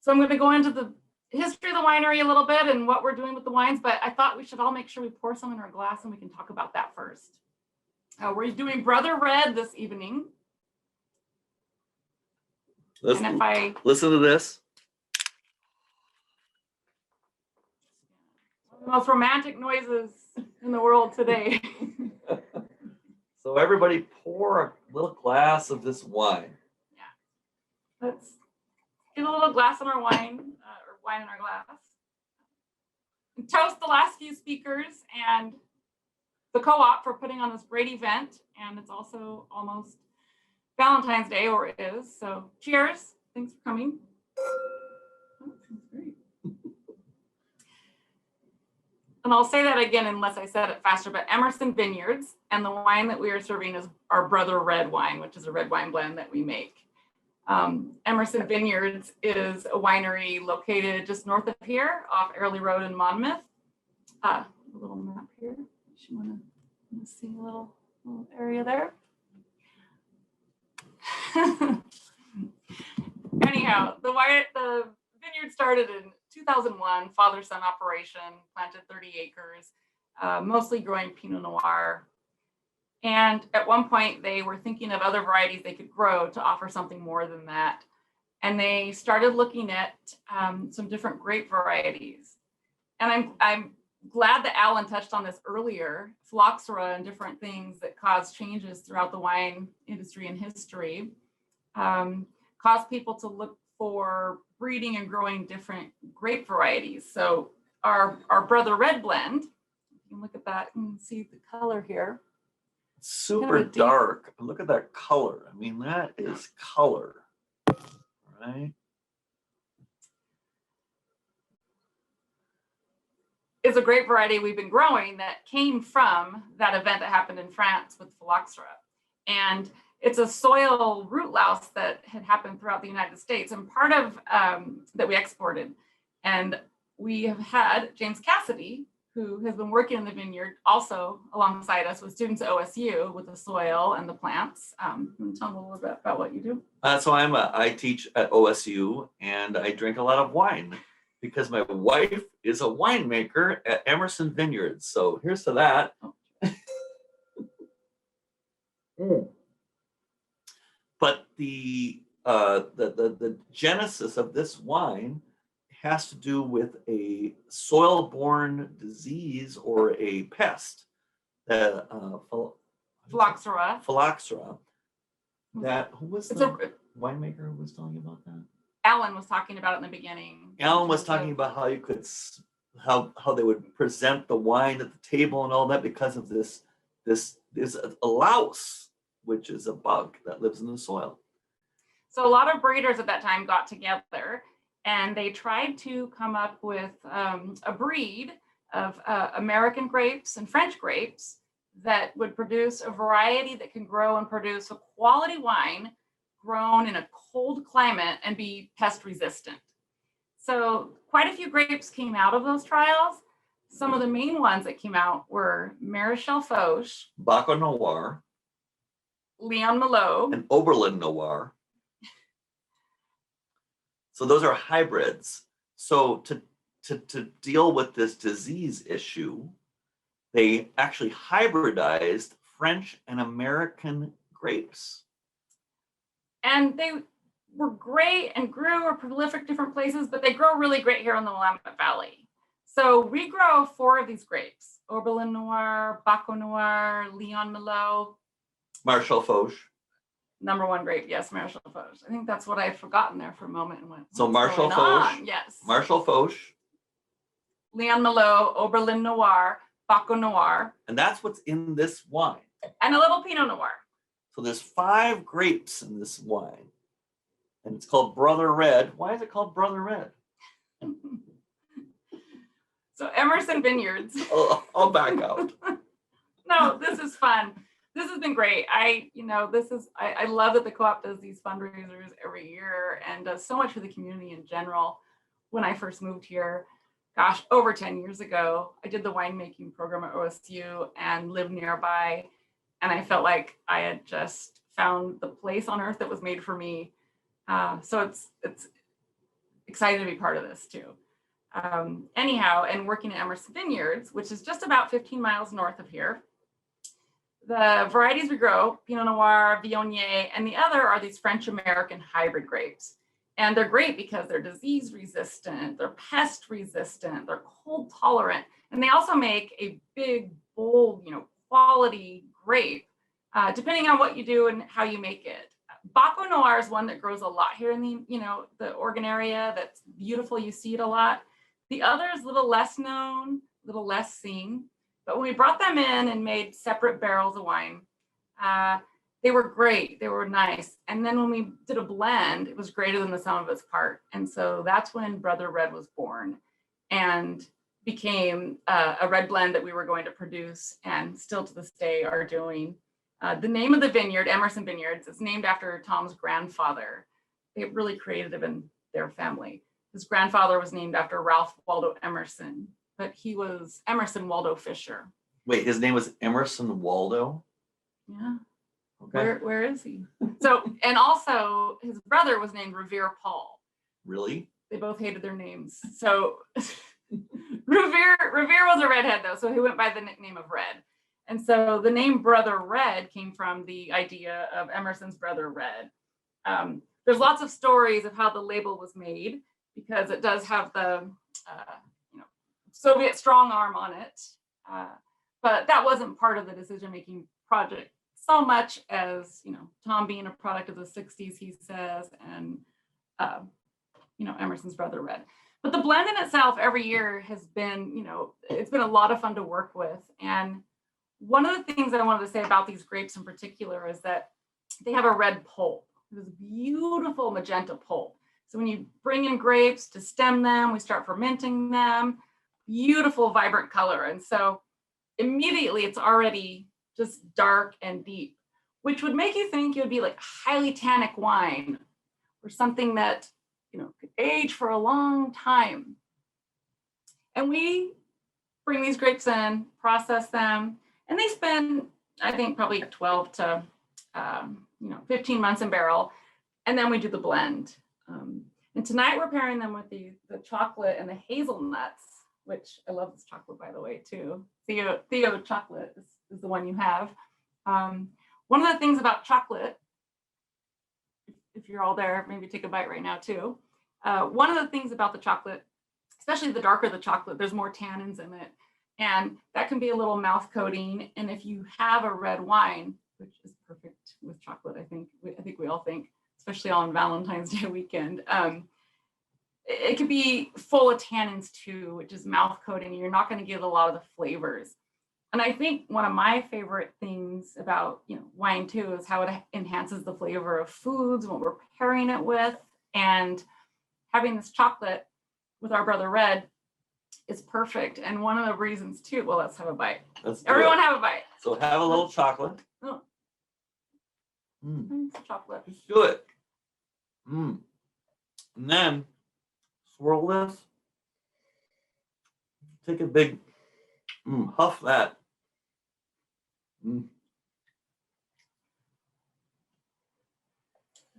So I'm going to go into the history of the winery a little bit and what we're doing with the wines, but I thought we should all make sure we pour some in our glass and we can talk about that first. We're doing Brother Red this evening. Listen to this. One of the most romantic noises in the world today. So everybody pour a little glass of this wine. Yeah. Let's get a little glass in our wine, or wine in our glass. And toast the last few speakers and the co-op for putting on this great event. And it's also almost Valentine's Day, or it is. So cheers. Thanks for coming. Oh, great. and I'll say that again unless I said it faster, but Emerson Vineyards, and the wine that we are serving is our Brother Red wine, which is a red wine blend that we make. Emerson Vineyards is a winery located just north of here off Airlie Road in Monmouth. A little map here. If you want to see a little area there. Anyhow, the vineyard started in 2001, father-son operation, planted 30 acres, mostly growing Pinot Noir. And at one point, they were thinking of other varieties they could grow to offer something more than that. And they started looking at some different grape varieties. And I'm glad that Alan touched on this earlier, phylloxera and different things that cause changes throughout the wine industry and history, cause people to look for breeding and growing different grape varieties. So our Brother Red blend, you can look at that and see the color here. Super dark. Look at that color. I mean, that is color, right? Is a grape variety we've been growing that came from that event that happened in France with phylloxera. And it's a soil root louse that had happened throughout the United States and part of that we exported. And we have had James Cassidy, who has been working in the vineyard also alongside us with students at OSU with the soil and the plants. Can you tell them a little bit about what you do? So I teach at OSU and I drink a lot of wine because my wife is a winemaker at Emerson Vineyards. So here's to that. But the genesis of this wine has to do with a soil-borne disease or a pest, that Phylloxera. Phylloxera. That who was the winemaker who was telling you about that? Alan was talking about it in the beginning. Alan was talking about how you could how they would present the wine at the table and all that because of this a louse, which is a bug that lives in the soil. So a lot of breeders at that time got together and they tried to come up with a breed of American grapes and French grapes that would produce a variety that can grow and produce a quality wine grown in a cold climate and be pest resistant. So quite a few grapes came out of those trials. Some of the main ones that came out were Maréchal Foch, Baco Noir, Leon Malot, and Oberlin Noir. So those are hybrids. So to deal with this disease issue, they actually hybridized French and American grapes. And they were great and grew or prolific different places, but they grow really great here in the Willamette Valley. So we grow 4 of these grapes: Oberlin Noir, Baco Noir, Leon Malot. Maréchal Foch. #1 grape, yes, Maréchal Foch. I think that's what I had forgotten there for a moment and went, so Maréchal Foch, yes. Maréchal Foch, Leon Malot, Oberlin Noir, Baco Noir. And that's what's in this wine. And a little Pinot Noir. So there's 5 grapes in this wine. And it's called Brother Red. Why is it called Brother Red? So Emerson Vineyards. I'll back out. No, this is fun. This has been great. I love that the co-op does these fundraisers every year and does so much for the community in general. When I first moved here, gosh, over 10 years ago, I did the winemaking program at OSU and lived nearby. And I felt like I had just found the place on earth that was made for me. So it's excited to be part of this too. Anyhow, and working at Emerson Vineyards, which is just about 15 miles north of here, the varieties we grow, Pinot Noir, Viognier, and the other are these French-American hybrid grapes. And they're great because they're disease resistant, they're pest resistant, they're cold tolerant, and they also make a big, bold, quality grape, depending on what you do and how you make it. Baco Noir is one that grows a lot here in the Oregon area. That's beautiful. You see it a lot. The other is a little less known, a little less seen. But when we brought them in and made separate barrels of wine, they were great. They were nice. And then when we did a blend, it was greater than the sum of its part. And so that's when Brother Red was born. And became a red blend that we were going to produce, and still to this day are doing. The name of the vineyard, Emerson Vineyards, is named after Tom's grandfather. They really created it in their family. His grandfather was named after Ralph Waldo Emerson, but he was Emerson Waldo Fisher. Wait, his name was Emerson Waldo? Yeah. Okay. Where is he? So, and also his brother was named Revere Paul. Really? They both hated their names. So Revere was a redhead though, so he went by the nickname of Red. And so the name Brother Red came from the idea of Emerson's brother Red. There's lots of stories of how the label was made, because it does have the Soviet strong arm on it. But that wasn't part of the decision-making project so much as, Tom being a product of the 60s, he says, and, Emerson's brother Red. But the blend in itself every year has been, it's been a lot of fun to work with. And one of the things I wanted to say about these grapes in particular is that they have a red pulp. This beautiful magenta pulp. So when you bring in grapes to stem them, we start fermenting them, beautiful, vibrant color. And so immediately it's already just dark and deep, which would make you think it would be like highly tannic wine or something that, could age for a long time. And we bring these grapes in, process them, and they spend, I think, probably 12 to 15 months in barrel. And then we do the blend. And tonight we're pairing them with the chocolate and the hazelnuts, which I love this chocolate, by the way, too. Theo chocolate is the one you have. One of the things about chocolate, if you're all there, maybe take a bite right now too. One of the things about the chocolate, especially the darker the chocolate, there's more tannins in it. And that can be a little mouth coating. And if you have a red wine, which is perfect with chocolate, I think we all think, especially on Valentine's Day weekend, it could be full of tannins too, which is mouth coating. You're not going to get a lot of the flavors. And I think one of my favorite things about wine too is how it enhances the flavor of foods, what we're pairing it with, and having this chocolate with our brother Red is perfect. And one of the reasons too, well, let's have a bite. Everyone have a bite. So have a little chocolate. Oh. Chocolate. Just do it. And then swirl this. Take a big huff that. This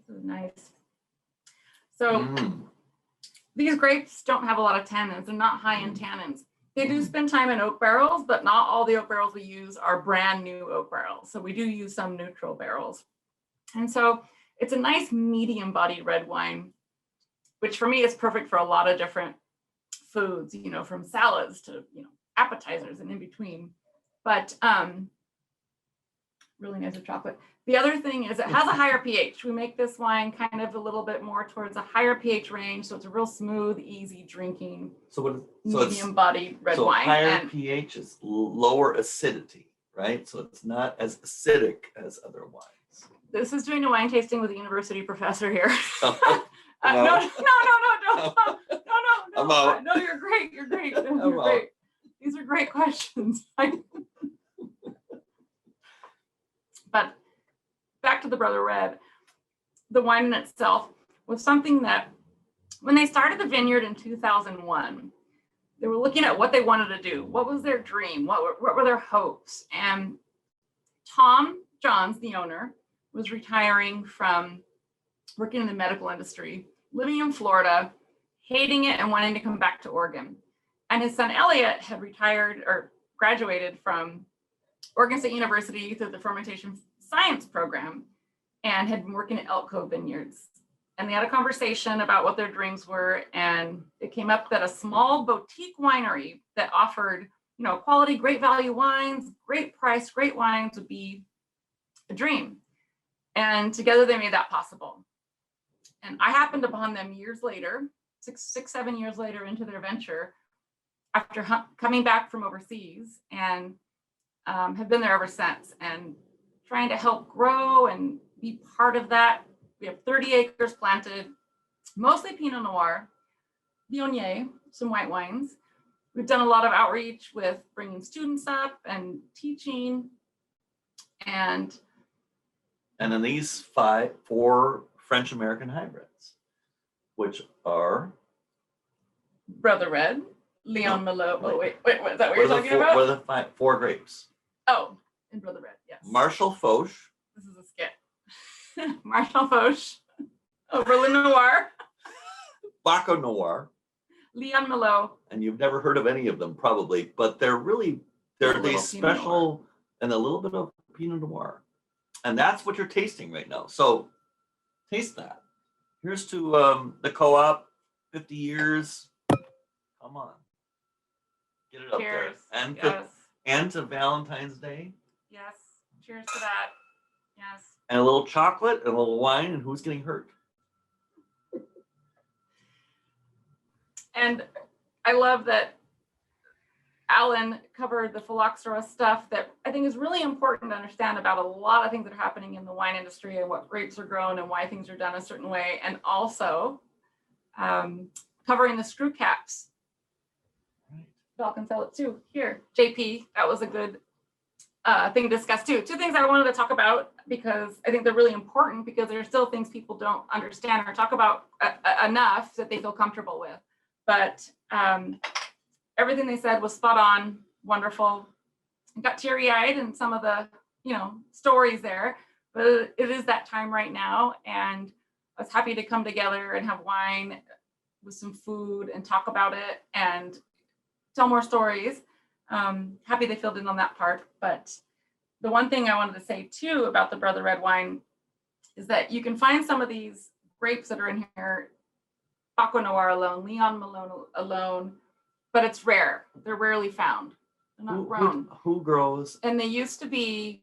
is nice. So these grapes don't have a lot of tannins. They're not high in tannins. They do spend time in oak barrels, but not all the oak barrels we use are brand new oak barrels. So we do use some neutral barrels. And so it's a nice medium bodied red wine, which for me is perfect for a lot of different foods, from salads to, appetizers and in between. But really nice with chocolate. The other thing is it has a higher pH. We make this wine kind of a little bit more towards a higher pH range. So it's a real smooth, easy drinking, medium-bodied red wine. So higher pH is lower acidity, right? So it's not as acidic as other wines. This is doing a wine tasting with a university professor here. No. No, I'm out. No, you're great. You're great. No, you're great. These are great questions. But back to the Brother Red, the wine in itself was something that when they started the vineyard in 2001, they were looking at what they wanted to do. What was their dream? What were their hopes? And Tom Johns, the owner, was retiring from working in the medical industry, living in Florida, hating it and wanting to come back to Oregon. And his son Elliot had retired or graduated from Oregon State University through the fermentation science program and had been working at Elk Cove Vineyards. And they had a conversation about what their dreams were. And it came up that a small boutique winery that offered, quality, great value wines, great price, great wines would be a dream. And together they made that possible. And I happened upon them years later, 7 years later into their venture, after coming back from overseas, and have been there ever since and trying to help grow and be part of that. We have 30 acres planted, mostly Pinot Noir, Viognier, some white wines. we've done a lot of outreach with bringing students up and teaching. And then these four French American hybrids, which are Brother Red, Leon Malo. Oh, wait, is that what what you're are the talking four, about? what are the four grapes? Oh, and Brother Red, yes. Marshall Foch, This is a skit. Marshall Foch, Oberlin Noir, Baco Noir, Leon Malo. and you've never heard of any of them probably, but they're A little these Pinot special and a little bit of Pinot Noir. And that's what you're tasting right now. So taste that. Here's to the co-op, 50 years. Come on. Get it up Cheers. there. And to Valentine's Day. Yes. Cheers to that. Yes. And a little chocolate and a little wine, and who's getting hurt? And I love that Alan covered the phylloxera stuff that I think is really important to understand about a lot of things that are happening in the wine industry and what grapes are grown and why things are done a certain way. And also covering the screw caps. Y'all can sell it too. Here, JP, that was a good thing to discuss too. Two things I wanted to talk about because I think they're really important because there are still things people don't understand or talk about enough that they feel comfortable with. But everything they said was spot on, wonderful. I got teary-eyed in some of the, stories there, but it is that time right now. And I was happy to come together and have wine with some food and talk about it and tell more stories. Happy they filled in on that part. But the one thing I wanted to say too about the Brother Red wine is that you can find some of these grapes that are in here, Baco Noir alone, Leon Malone alone, but it's rare. They're rarely found. They're not grown. Who grows? And they used to be,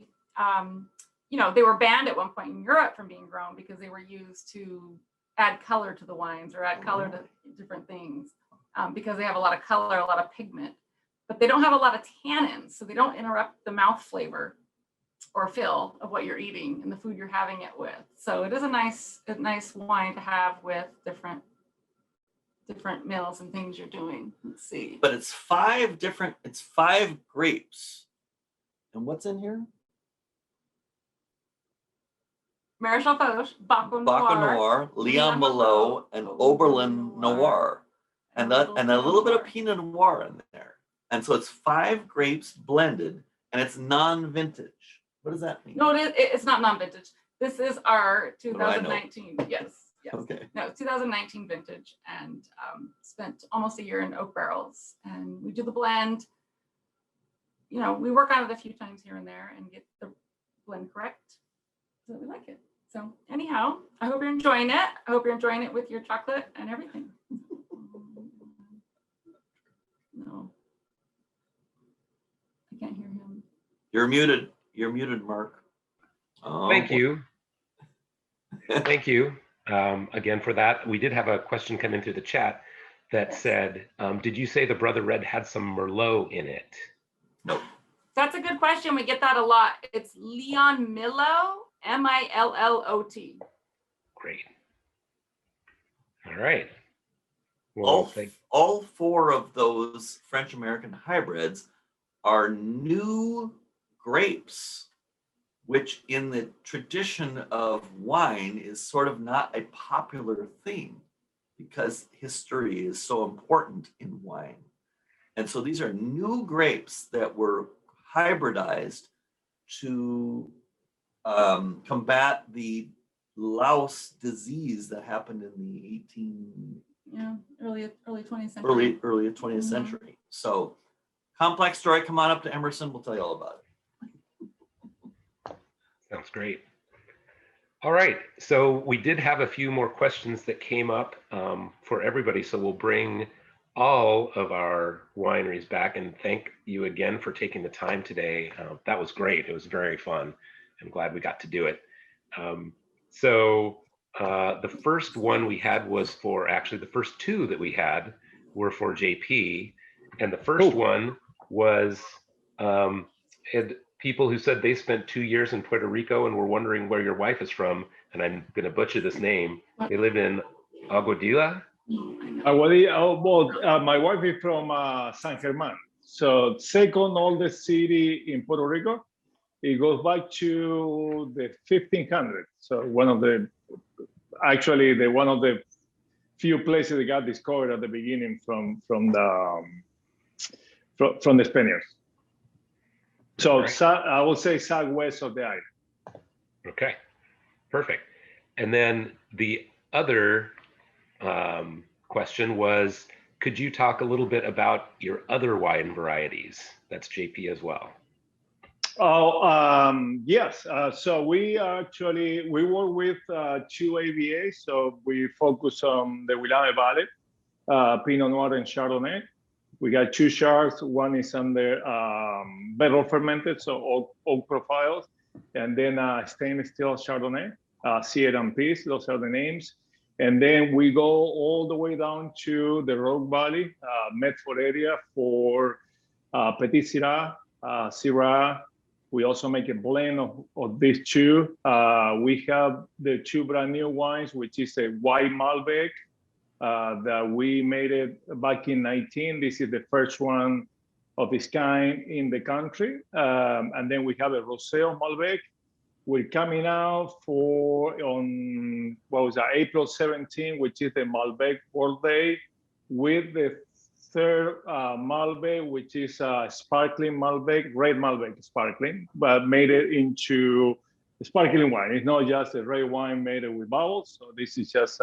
they were banned at one point in Europe from being grown because they were used to add color to the wines or add color to different things because they have a lot of color, a lot of pigment, but they don't have a lot of tannins, so they don't interrupt the mouth flavor or feel of what you're eating and the food you're having it with. So it is a nice wine to have with different meals and things you're doing. Let's see. But it's five grapes. And what's in here? Maréchal Foch, Baco Noir, Leon Malo, and Oberlin Noir. And a little bit of Pinot Noir in there. And so it's 5 grapes blended, and it's non-vintage. What does that mean? No, it's not non-vintage. This is our 2019. Yes. Okay. No, it's 2019 vintage, and spent almost a year in oak barrels. And we do the blend. We work on it a few times here and there and get the blend correct so that we like it. So anyhow, I hope you're enjoying it. I hope you're enjoying it with your chocolate and everything. No, I can't hear him. You're muted. You're muted, Mark. Oh, Thank you. Thank you again for that. We did have a question come in through the chat that said, did you say the Brother Red had some Merlot in it? No. That's a good question. We get that a lot. It's Leon Milo, Millot. Great. All right. Well, all 4 of those French American hybrids are new grapes, which in the tradition of wine is sort of not a popular thing because history is so important in wine. And so these are new grapes that were hybridized to combat the louse disease that happened in the early 20th century. Early 20th century. So complex story. Come on up to Emerson. We'll tell you all about it. Sounds great. All right. So we did have a few more questions that came up for everybody. So we'll bring all of our wineries back and thank you again for taking the time today. That was great. It was very fun. I'm glad we got to do it. The first one we had was actually the first 2 that we had were for JP. And the first one was had people who said they spent 2 years in Puerto Rico and were wondering where your wife is from. And I'm going to butcher this name. They live in Aguadilla. My wife is from San Germán. So second oldest city in Puerto Rico. It goes back to the 1500s. So one of the few places that got discovered at the beginning from the Spaniards. So Right. I would say southwest of the island. Okay, perfect. And then the other question was, could you talk a little bit about your other wine varieties? That's JP as well. Yes. So we work with two AVAs. So we focus on the Willamette Valley, Pinot Noir and Chardonnay. We got two shards. One is under barrel fermented, so oak profiles, and then stainless steel Chardonnay, Sierra and Peace. Those are the names. And then we go all the way down to the Rogue Valley, Medford area for Petit Syrah, Syrah. We also make a blend of these two. We have the two brand new wines, which is a white Malbec that we made it back in 19. This is the first one of this kind in the country. And then we have a Rosé Malbec. We're coming out on April 17, which is the Malbec World Day, with the third Malbec, which is sparkling Malbec, red Malbec sparkling, but made it into sparkling wine. It's not just a red wine made it with bubbles. So this is just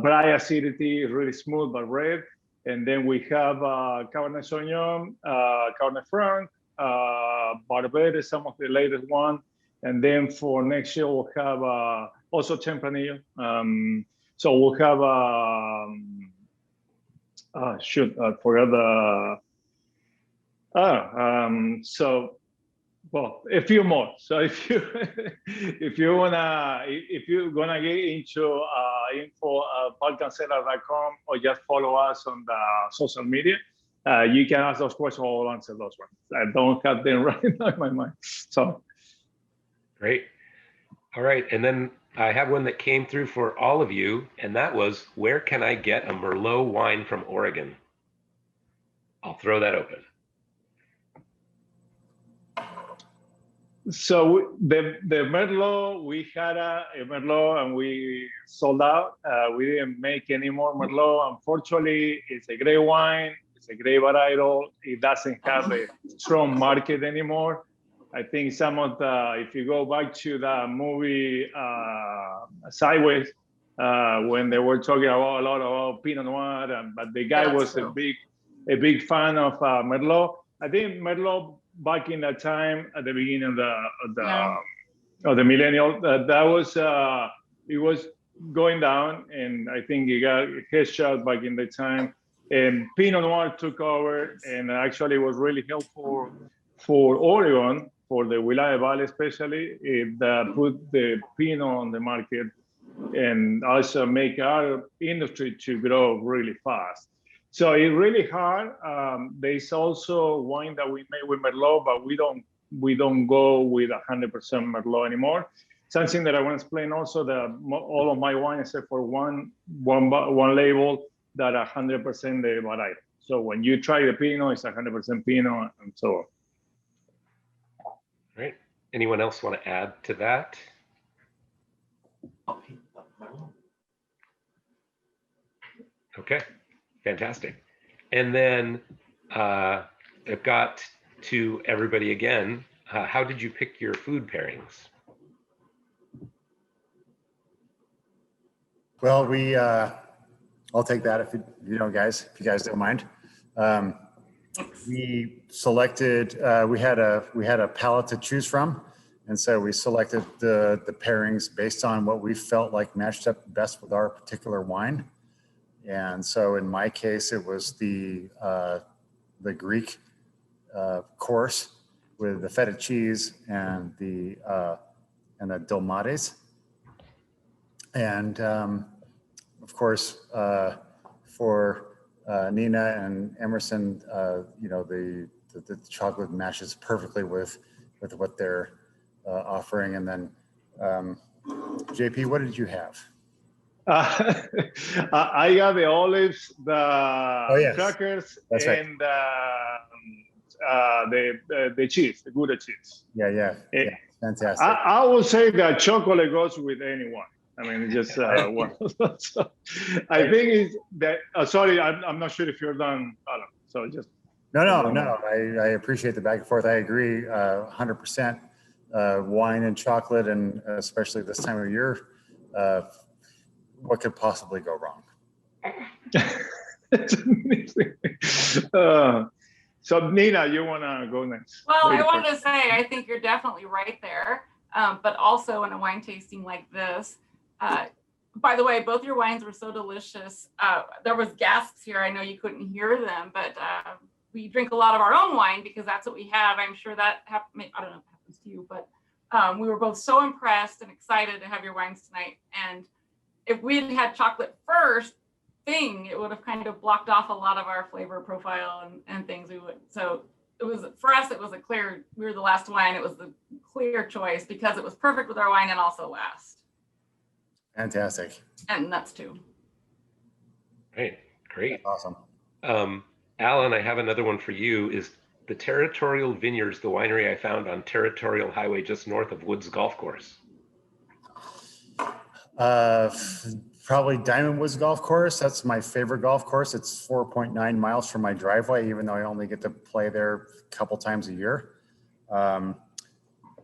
dry acidity, really smooth but red. And then we have Cabernet Sauvignon, Cabernet Franc, Barbera, some of the latest one. And then for next year, we'll have also Tempranillo. So we'll have, I forgot a few more. So if you're gonna get into info podcancela.com or just follow us on the social media, you can ask those questions. I'll answer those ones. I don't have them right now in my mind. So great. All right, and then I have one that came through for all of you, and that was, where can I get a Merlot wine from Oregon? I'll throw that open. So the Merlot, we had a Merlot and we sold out. We didn't make any more Merlot. Unfortunately, it's a great wine. It's a great varietal. It doesn't have a strong market anymore. I think if you go back to the movie Sideways, when they were talking a lot about Pinot Noir, but the guy was a big fan of Merlot. I think Merlot back in that time, at the beginning of the millennial, it was going down, and I think he got headshot back in the time. And Pinot Noir took over, and actually was really helpful for Oregon, for the Willamette Valley especially. It put the Pinot on the market and also make our industry to grow really fast. So it's really hard. There's also wine that we make with Merlot, but we don't go with 100% Merlot anymore. Something that I want to explain also, that all of my wine, except for one label, that 100% the variety. So when you try the Pinot, it's 100% Pinot, and so on. Right. Anyone else want to add to that? Okay, fantastic. And then I've got to everybody again. How did you pick your food pairings? Well, I'll take that if you guys don't mind. We selected, we had a palette to choose from. And so we selected the pairings based on what we felt like matched up best with our particular wine. And so in my case, it was the Greek course with the feta cheese and the dolmades. And of course, for Nina and Emerson, the chocolate matches perfectly with what they're offering. And then JP, what did you have? I got the olives, the yes. crackers, That's right. and the cheese, the Gouda cheese. Yeah. Fantastic. I would say that chocolate goes with anyone. I mean, it's just one of those. So I think it's that. Sorry, I'm not sure if you're done, Alan. So just No. I appreciate the back and forth. I agree 100%. Wine and chocolate, and especially this time of year, what could possibly go wrong? It's amazing. So Nina, you want to go next? Well, I wanted to say, I think you're definitely right there. But also in a wine tasting like this, by the way, both your wines were so delicious. There was gasps here. I know you couldn't hear them, but we drink a lot of our own wine because that's what we have. I'm sure that happened. I don't know if it happens to you, but we were both so impressed and excited to have your wines tonight. And if we had had chocolate first thing, it would have kind of blocked off a lot of our flavor profile and things we would. So it was, for us, it was a clear, we were the last wine. It was the clear choice because it was perfect with our wine and also last. Fantastic. And nuts too. Great. Awesome. Alan, I have another one for you. Is the Territorial Vineyards the winery I found on Territorial Highway just north of Woods Golf Course? Probably Diamond Woods Golf Course. That's my favorite golf course. It's 4.9 miles from my driveway, even though I only get to play there a couple times a year.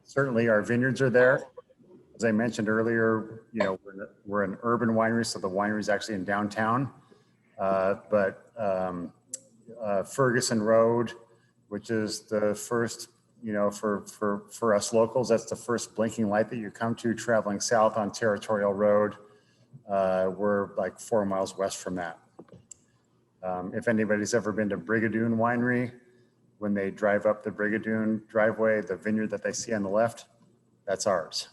Certainly our vineyards are there. As I mentioned earlier, you know, we're an urban winery, so the winery is actually in downtown. Ferguson Road, which is the first, you know, for us locals, that's the first blinking light that you come to traveling south on Territorial Road. We're like 4 miles west from that. If anybody's ever been to Brigadoon Winery, when they drive up the Brigadoon driveway, the vineyard that they see on the left, that's ours.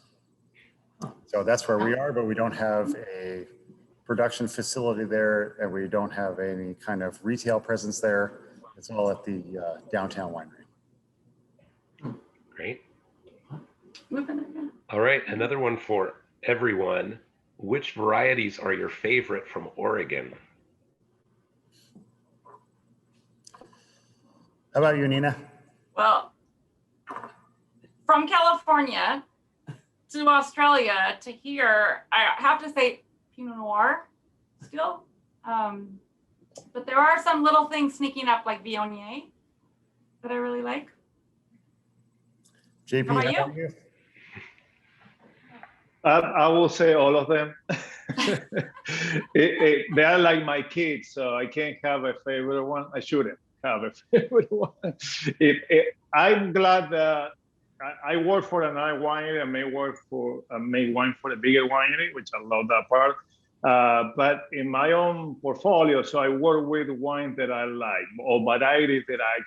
So that's where we are, but we don't have a production facility there, and we don't have any kind of retail presence there. It's all at the downtown winery. Great. All right, another one for everyone. Which varieties are your favorite from Oregon? How about you, Nina? Well, from California to Australia to here, I have to say Pinot Noir still. But there are some little things sneaking up like Viognier that I really like. JP, How about you? I will say all of them. They are like my kids, so I can't have a favorite one. I shouldn't have a favorite one. I'm glad that I work for an winery. I make wine for a bigger winery, which I love that part. But in my own portfolio, so I work with wine that I like, or varieties that I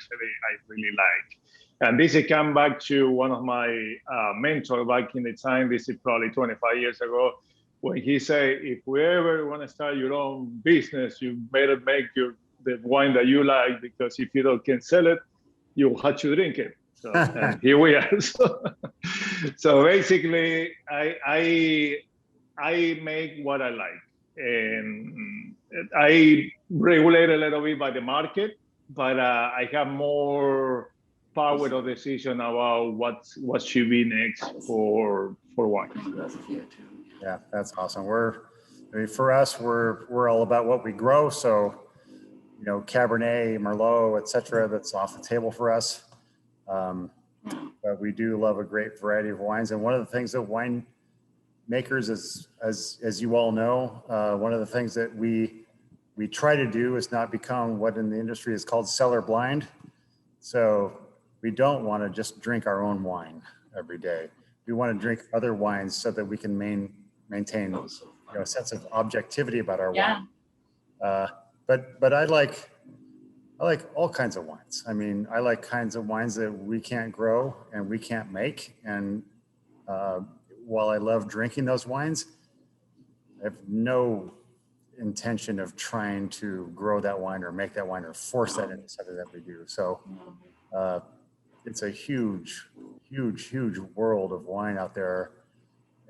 really like. And this has come back to one of my mentors back in the time. This is probably 25 years ago, when he said, if we ever want to start your own business, you better make the wine that you like, because if you can sell it, you'll have to drink it. So and here we are. So basically, I make what I like, and I regulate a little bit by the market, but I have more power of decision about what should be next for wine. Yeah, that's awesome. For us, we're all about what we grow. So, you know, Cabernet, Merlot, etc. That's off the table for us. But we do love a great variety of wines. And one of the things that wine makers, as you all know, one of the things that we try to do is not become what in the industry is called cellar blind. So we don't want to just drink our own wine every day. We want to drink other wines so that we can maintain a sense of objectivity about our wine. But I like all kinds of wines. I mean, I like kinds of wines that we can't grow and we can't make. And while I love drinking those wines, I have no intention of trying to grow that wine or make that wine or force that into something that we do. So it's a huge world of wine out there.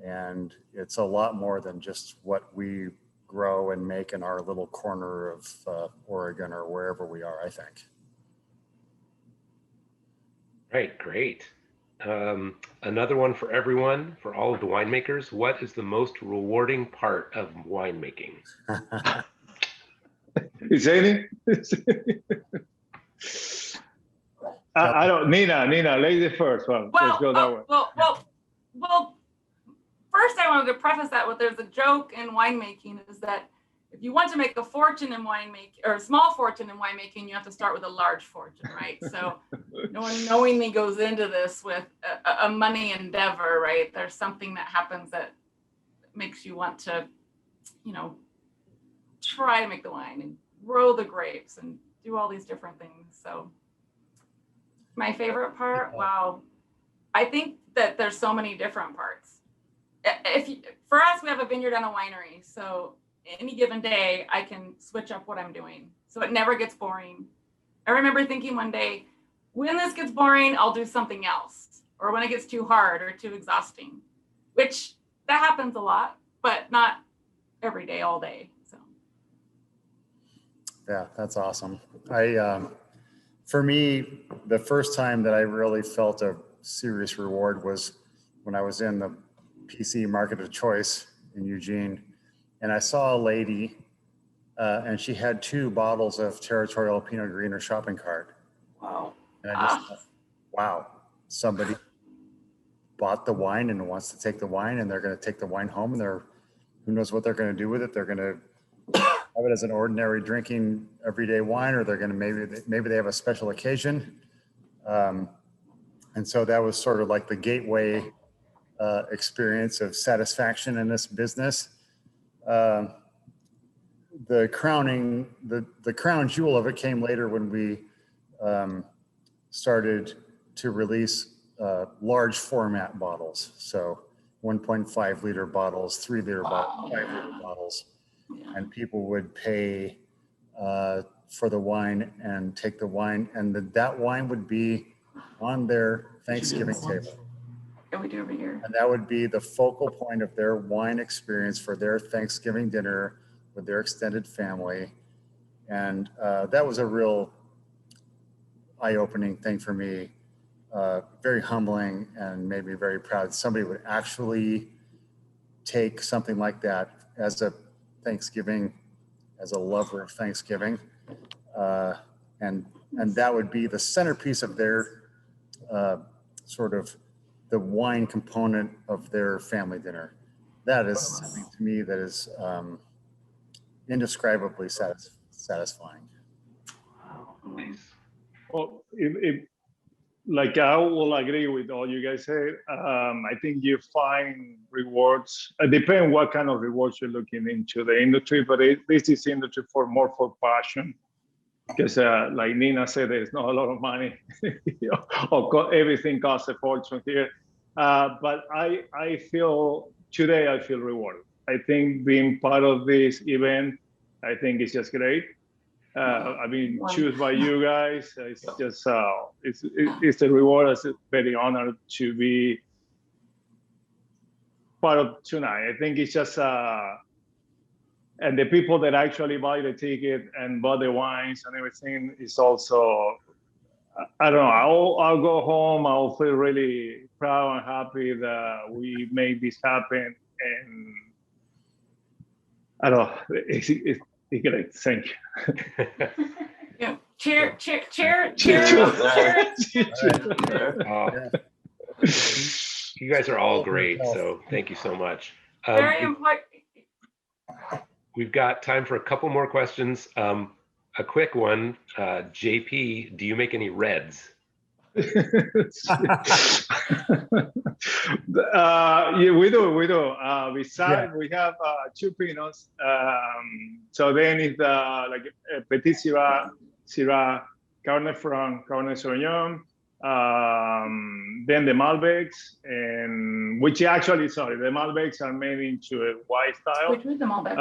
And it's a lot more than just what we grow and make in our little corner of Oregon or wherever we are, I think. Right, great. Another one for everyone, for all of the winemakers. What is the most rewarding part of winemaking? Is any? I don't. Nina, ladies first. Well, let's go that way. Well. First, I wanted to preface that with there's a joke in winemaking is that if you want to make a fortune in winemaking or a small fortune in winemaking, you have to start with a large fortune, right? So no one knowingly goes into this with a money endeavor, right? There's something that happens that makes you want to, try to make the wine and grow the grapes and do all these different things. So my favorite part, wow, I think that there's so many different parts. For us, we have a vineyard and a winery. So any given day, I can switch up what I'm doing. So it never gets boring. I remember thinking one day, when this gets boring, I'll do something else. Or when it gets too hard or too exhausting, which that happens a lot, but not every day, all day. So. Yeah, that's awesome. For me, the first time that I really felt a serious reward was when I was in the PC Market of Choice in Eugene, and I saw a lady, and she had 2 bottles of Territorial Pinot Gris in her shopping cart. Wow! And I just thought, wow, somebody bought the wine and wants to take the wine, and they're going to take the wine home, and who knows what they're going to do with it? They're going to have it as an ordinary drinking everyday wine, or they're going to maybe they have a special occasion, and so that was sort of like the gateway experience of satisfaction in this business. The crown jewel of it came later when we started to release large format bottles. So 1.5 liter bottles, 3 liter bottles, 5 liter bottles. Yeah. And people would pay for the wine and take the wine, and that wine would be on their Thanksgiving table. Yeah, we do every year. And that would be the focal point of their wine experience for their Thanksgiving dinner with their extended family. And that was a real eye-opening thing for me, very humbling, and made me very proud. Somebody would actually take something like that as a Thanksgiving, as a lover of Thanksgiving. And that would be the centerpiece of their sort of the wine component of their family dinner. That is something to me that is indescribably satisfying. Nice. Well, like I will agree with all you guys said. I think you find rewards. It depends what kind of rewards you're looking into the industry, but this is industry more for passion. Because like Nina said, there's not a lot of money. Everything costs a fortune here. But I feel rewarded. I think being part of this event, I think it's just great. I mean, choose by you guys. It's just it's a reward. It's very honored to be part of tonight. I think it's just and the people that actually buy the ticket and buy the wines and everything is also, I don't know, I'll go home, I'll feel really proud and happy that we made this happen. And I don't know, it's great. Thank you. Yeah. Cheer. You guys are all great, so thank you so much. Very important. We've got time for a couple more questions. A quick one, JP, do you make any reds? Yeah, we do. Besides, we have 2 Pinots. So then it's like Petit Syrah, Cabernet Franc, Cabernet Sauvignon. Then the Malbecs, and which actually, the Malbecs are made into a white style. Which was the Malbec?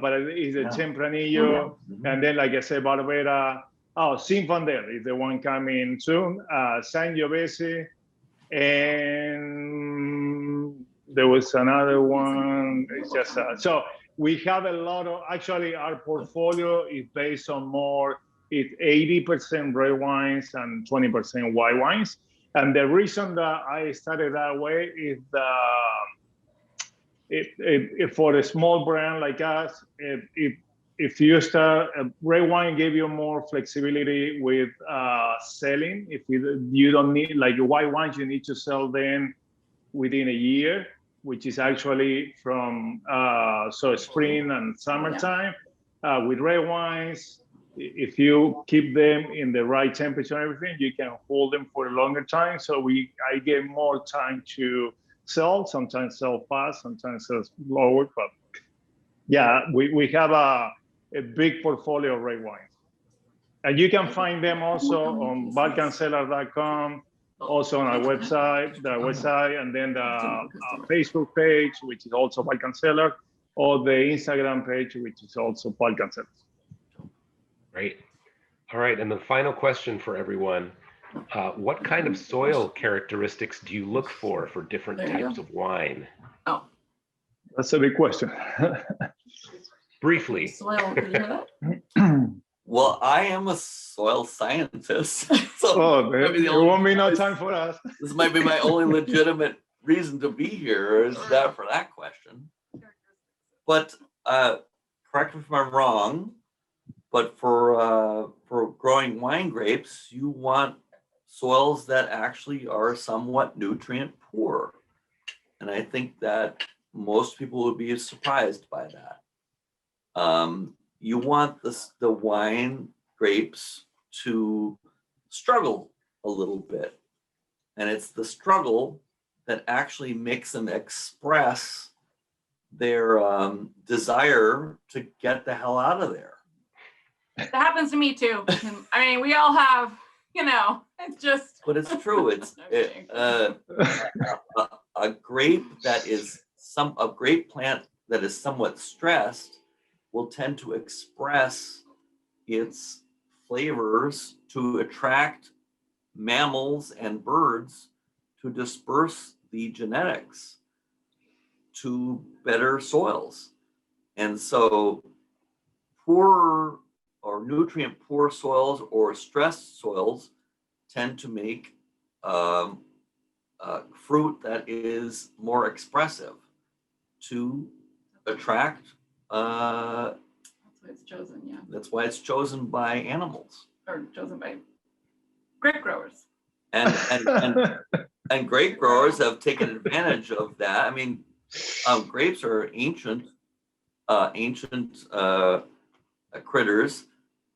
But it's a Tempranillo, and then, like I said, Barbera. Oh, Zinfandel is the one coming soon. Sangiovese, and there was another one. It's just so we have a lot of, actually our portfolio is based on more, it's 80% red wines and 20% white wines. And the reason that I started that way is for a small brand like us, if you start, red wine give you more flexibility with selling. If you don't need, like white wines, you need to sell them within a year, which is actually from so spring and summertime. With red wines, if you keep them in the right temperature and everything, you can hold them for a longer time. So I get more time to sell, sometimes sell fast, sometimes sell slower, but yeah, we have a big portfolio of red wines. And you can find them also on balkancellar.com, also on our website, and then the Facebook page, which is also Balkan Cellar, or the Instagram page, which is also Balkan Cellar. Great. All right, and the final question for everyone. What kind of soil characteristics do you look for different types of wine? Oh, That's a big question. Briefly. soil, did you hear that? Well, I am a soil scientist. So Oh, maybe the there only won't be no choice- time for us. This might be my only legitimate reason to be here is that for that question. But correct me if I'm wrong, but for growing wine grapes, you want soils that actually are somewhat nutrient poor. And I think that most people would be surprised by that. You want the wine grapes to struggle a little bit. And it's the struggle that actually makes them express their desire to get the hell out of there. That happens to me too. I mean, we all have, it's just. But it's true. It's a grape that is a grape plant that is somewhat stressed will tend to express its flavors to attract mammals and birds to disperse the genetics to better soils. And so poor or nutrient poor soils or stressed soils tend to make fruit that is more expressive to attract. That's why it's chosen, yeah. That's why it's chosen by animals. Or chosen by grape growers. And grape growers have taken advantage of that. I mean, grapes are ancient critters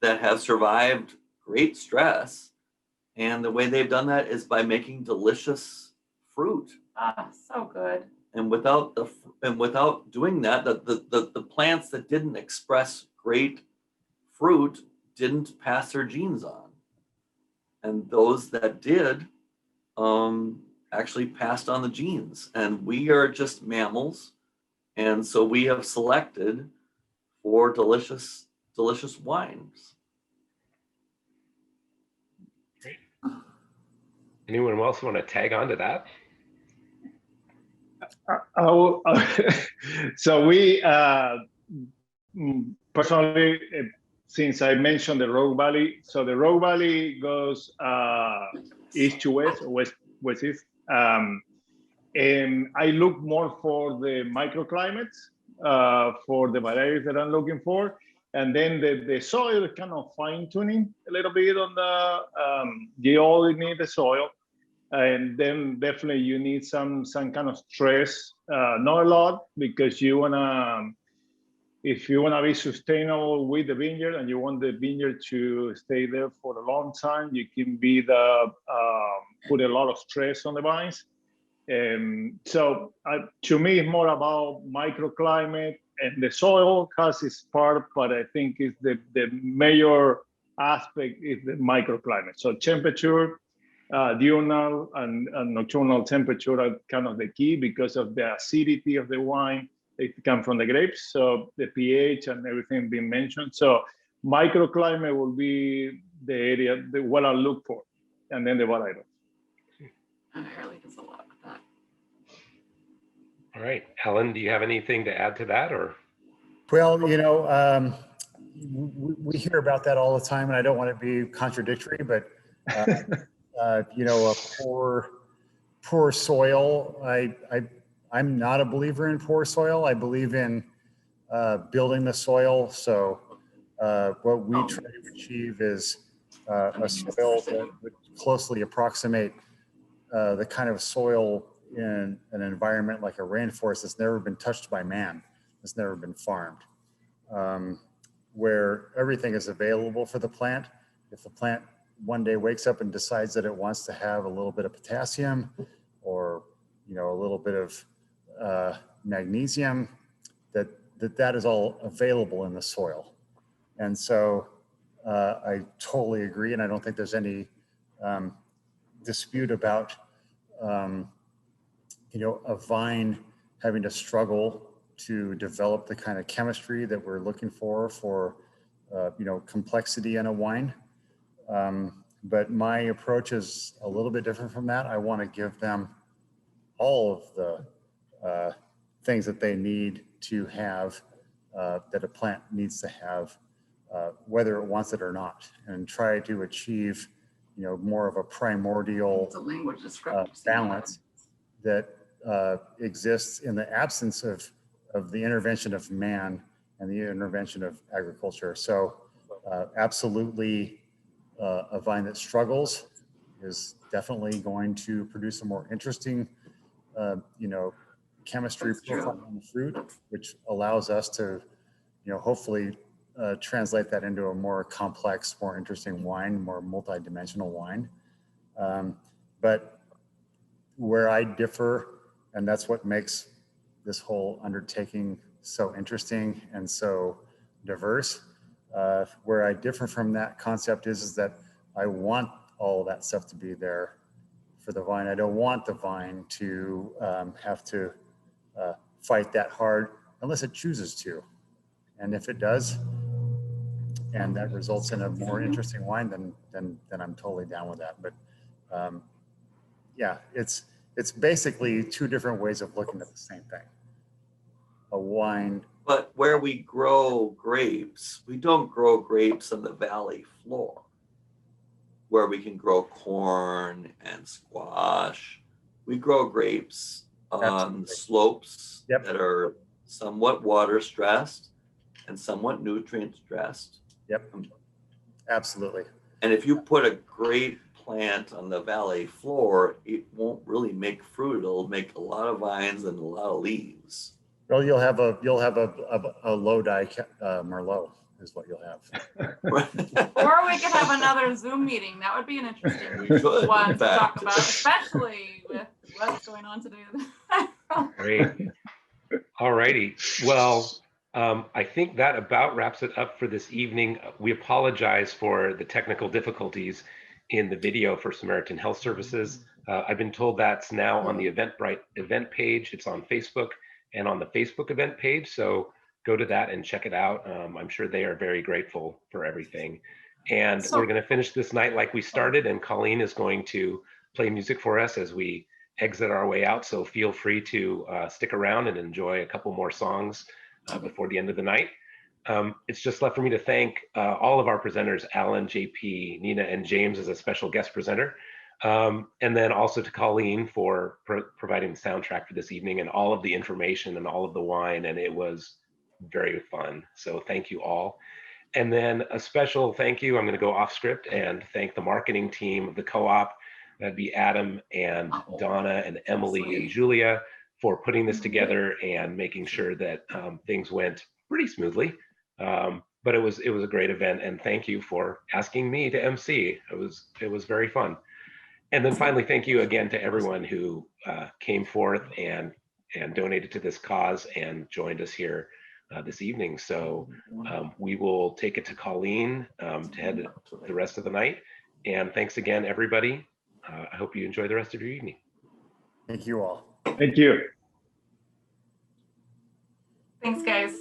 that have survived great stress. And the way they've done that is by making delicious fruit. Ah, so good. And without doing that, the plants that didn't express great fruit didn't pass their genes on. And those that did actually passed on the genes. And we are just mammals. And so we have selected for delicious wines. Great. Anyone else want to tag on to that? So we personally, since I mentioned the Rogue Valley, so the Rogue Valley goes east to west, or west east. And I look more for the microclimates for the varieties that I'm looking for. And then the soil is kind of fine tuning a little bit on you only need the soil. And then definitely you need some kind of stress, not a lot, because if you wanna be sustainable with the vineyard and you want the vineyard to stay there for a long time, you can put a lot of stress on the vines. So to me, it's more about microclimate, and the soil has its part, but I think it's the major aspect is the microclimate. So temperature, diurnal and nocturnal temperature are kind of the key because of the acidity of the wine. It comes from the grapes, so the pH and everything being mentioned. So microclimate will be the area, what I look for, and then the variety. Early does a lot with that. All right, Helen, do you have anything to add to that, or? Well, we hear about that all the time, and I don't want to be contradictory, but a poor soil. I'm not a believer in poor soil. I believe in building the soil. So what we try to achieve is a soil that would closely approximate the kind of soil in an environment like a rainforest that's never been touched by man, that's never been farmed, where everything is available for the plant. If the plant one day wakes up and decides that it wants to have a little bit of potassium or a little bit of magnesium, that is all available in the soil. And so I totally agree, and I don't think there's any dispute about a vine having to struggle to develop the kind of chemistry that we're looking for complexity in a wine. But my approach is a little bit different from that. I want to give them all of the things that they need to have, that a plant needs to have, whether it wants it or not, and try to achieve, more of a primordial balance that exists in the absence of the intervention of man and the intervention of agriculture. So absolutely, a vine that struggles is definitely going to produce a more interesting, chemistry profile on the fruit, which allows us to, hopefully translate that into a more complex, more interesting wine, more multi-dimensional wine. But where I differ, and that's what makes this whole undertaking so interesting and so diverse, where I differ from that concept is that I want all that stuff to be there for the vine. I don't want the vine to have to fight that hard unless it chooses to. And if it does, and that results in a more interesting wine, then I'm totally down with that. But yeah, it's basically two different ways of looking at the same thing. A wine. But where we grow grapes, we don't grow grapes on the valley floor, where we can grow corn and squash. We grow grapes on slopes that are somewhat water stressed and somewhat nutrient stressed. Yep, absolutely. And if you put a grape plant on the valley floor, it won't really make fruit. It'll make a lot of vines and a lot of leaves. Well, you'll have a low die Merlot is what you'll have. Or we could have another Zoom meeting. That would be an interesting one to talk about, especially with what's going on today. Great. All righty. Well, I think that about wraps it up for this evening. We apologize for the technical difficulties in the video for Samaritan Health Services. I've been told that's now on the Eventbrite event page. It's on Facebook and on the Facebook event page. So go to that and check it out. I'm sure they are very grateful for everything. And we're going to finish this night like we started, and Colleen is going to play music for us as we exit our way out. So feel free to stick around and enjoy a couple more songs before the end of the night. It's just left for me to thank all of our presenters, Alan, JP, Nina, and James as a special guest presenter. And then also to Colleen for providing the soundtrack for this evening and all of the information and all of the wine. And it was very fun. So thank you all. And then a special thank you, I'm going to go off script and thank the marketing team of the co-op. That'd be Adam and Donna and Emily and Julia for putting this together and making sure that things went pretty smoothly. But it was a great event, and thank you for asking me to MC. It was very fun. And then finally, thank you again to everyone who came forth and donated to this cause and joined us here this evening. So we will take it to Colleen to head the rest of the night. And thanks again, everybody. I hope you enjoy the rest of your evening. Thank you all. Thank you. Thanks, guys.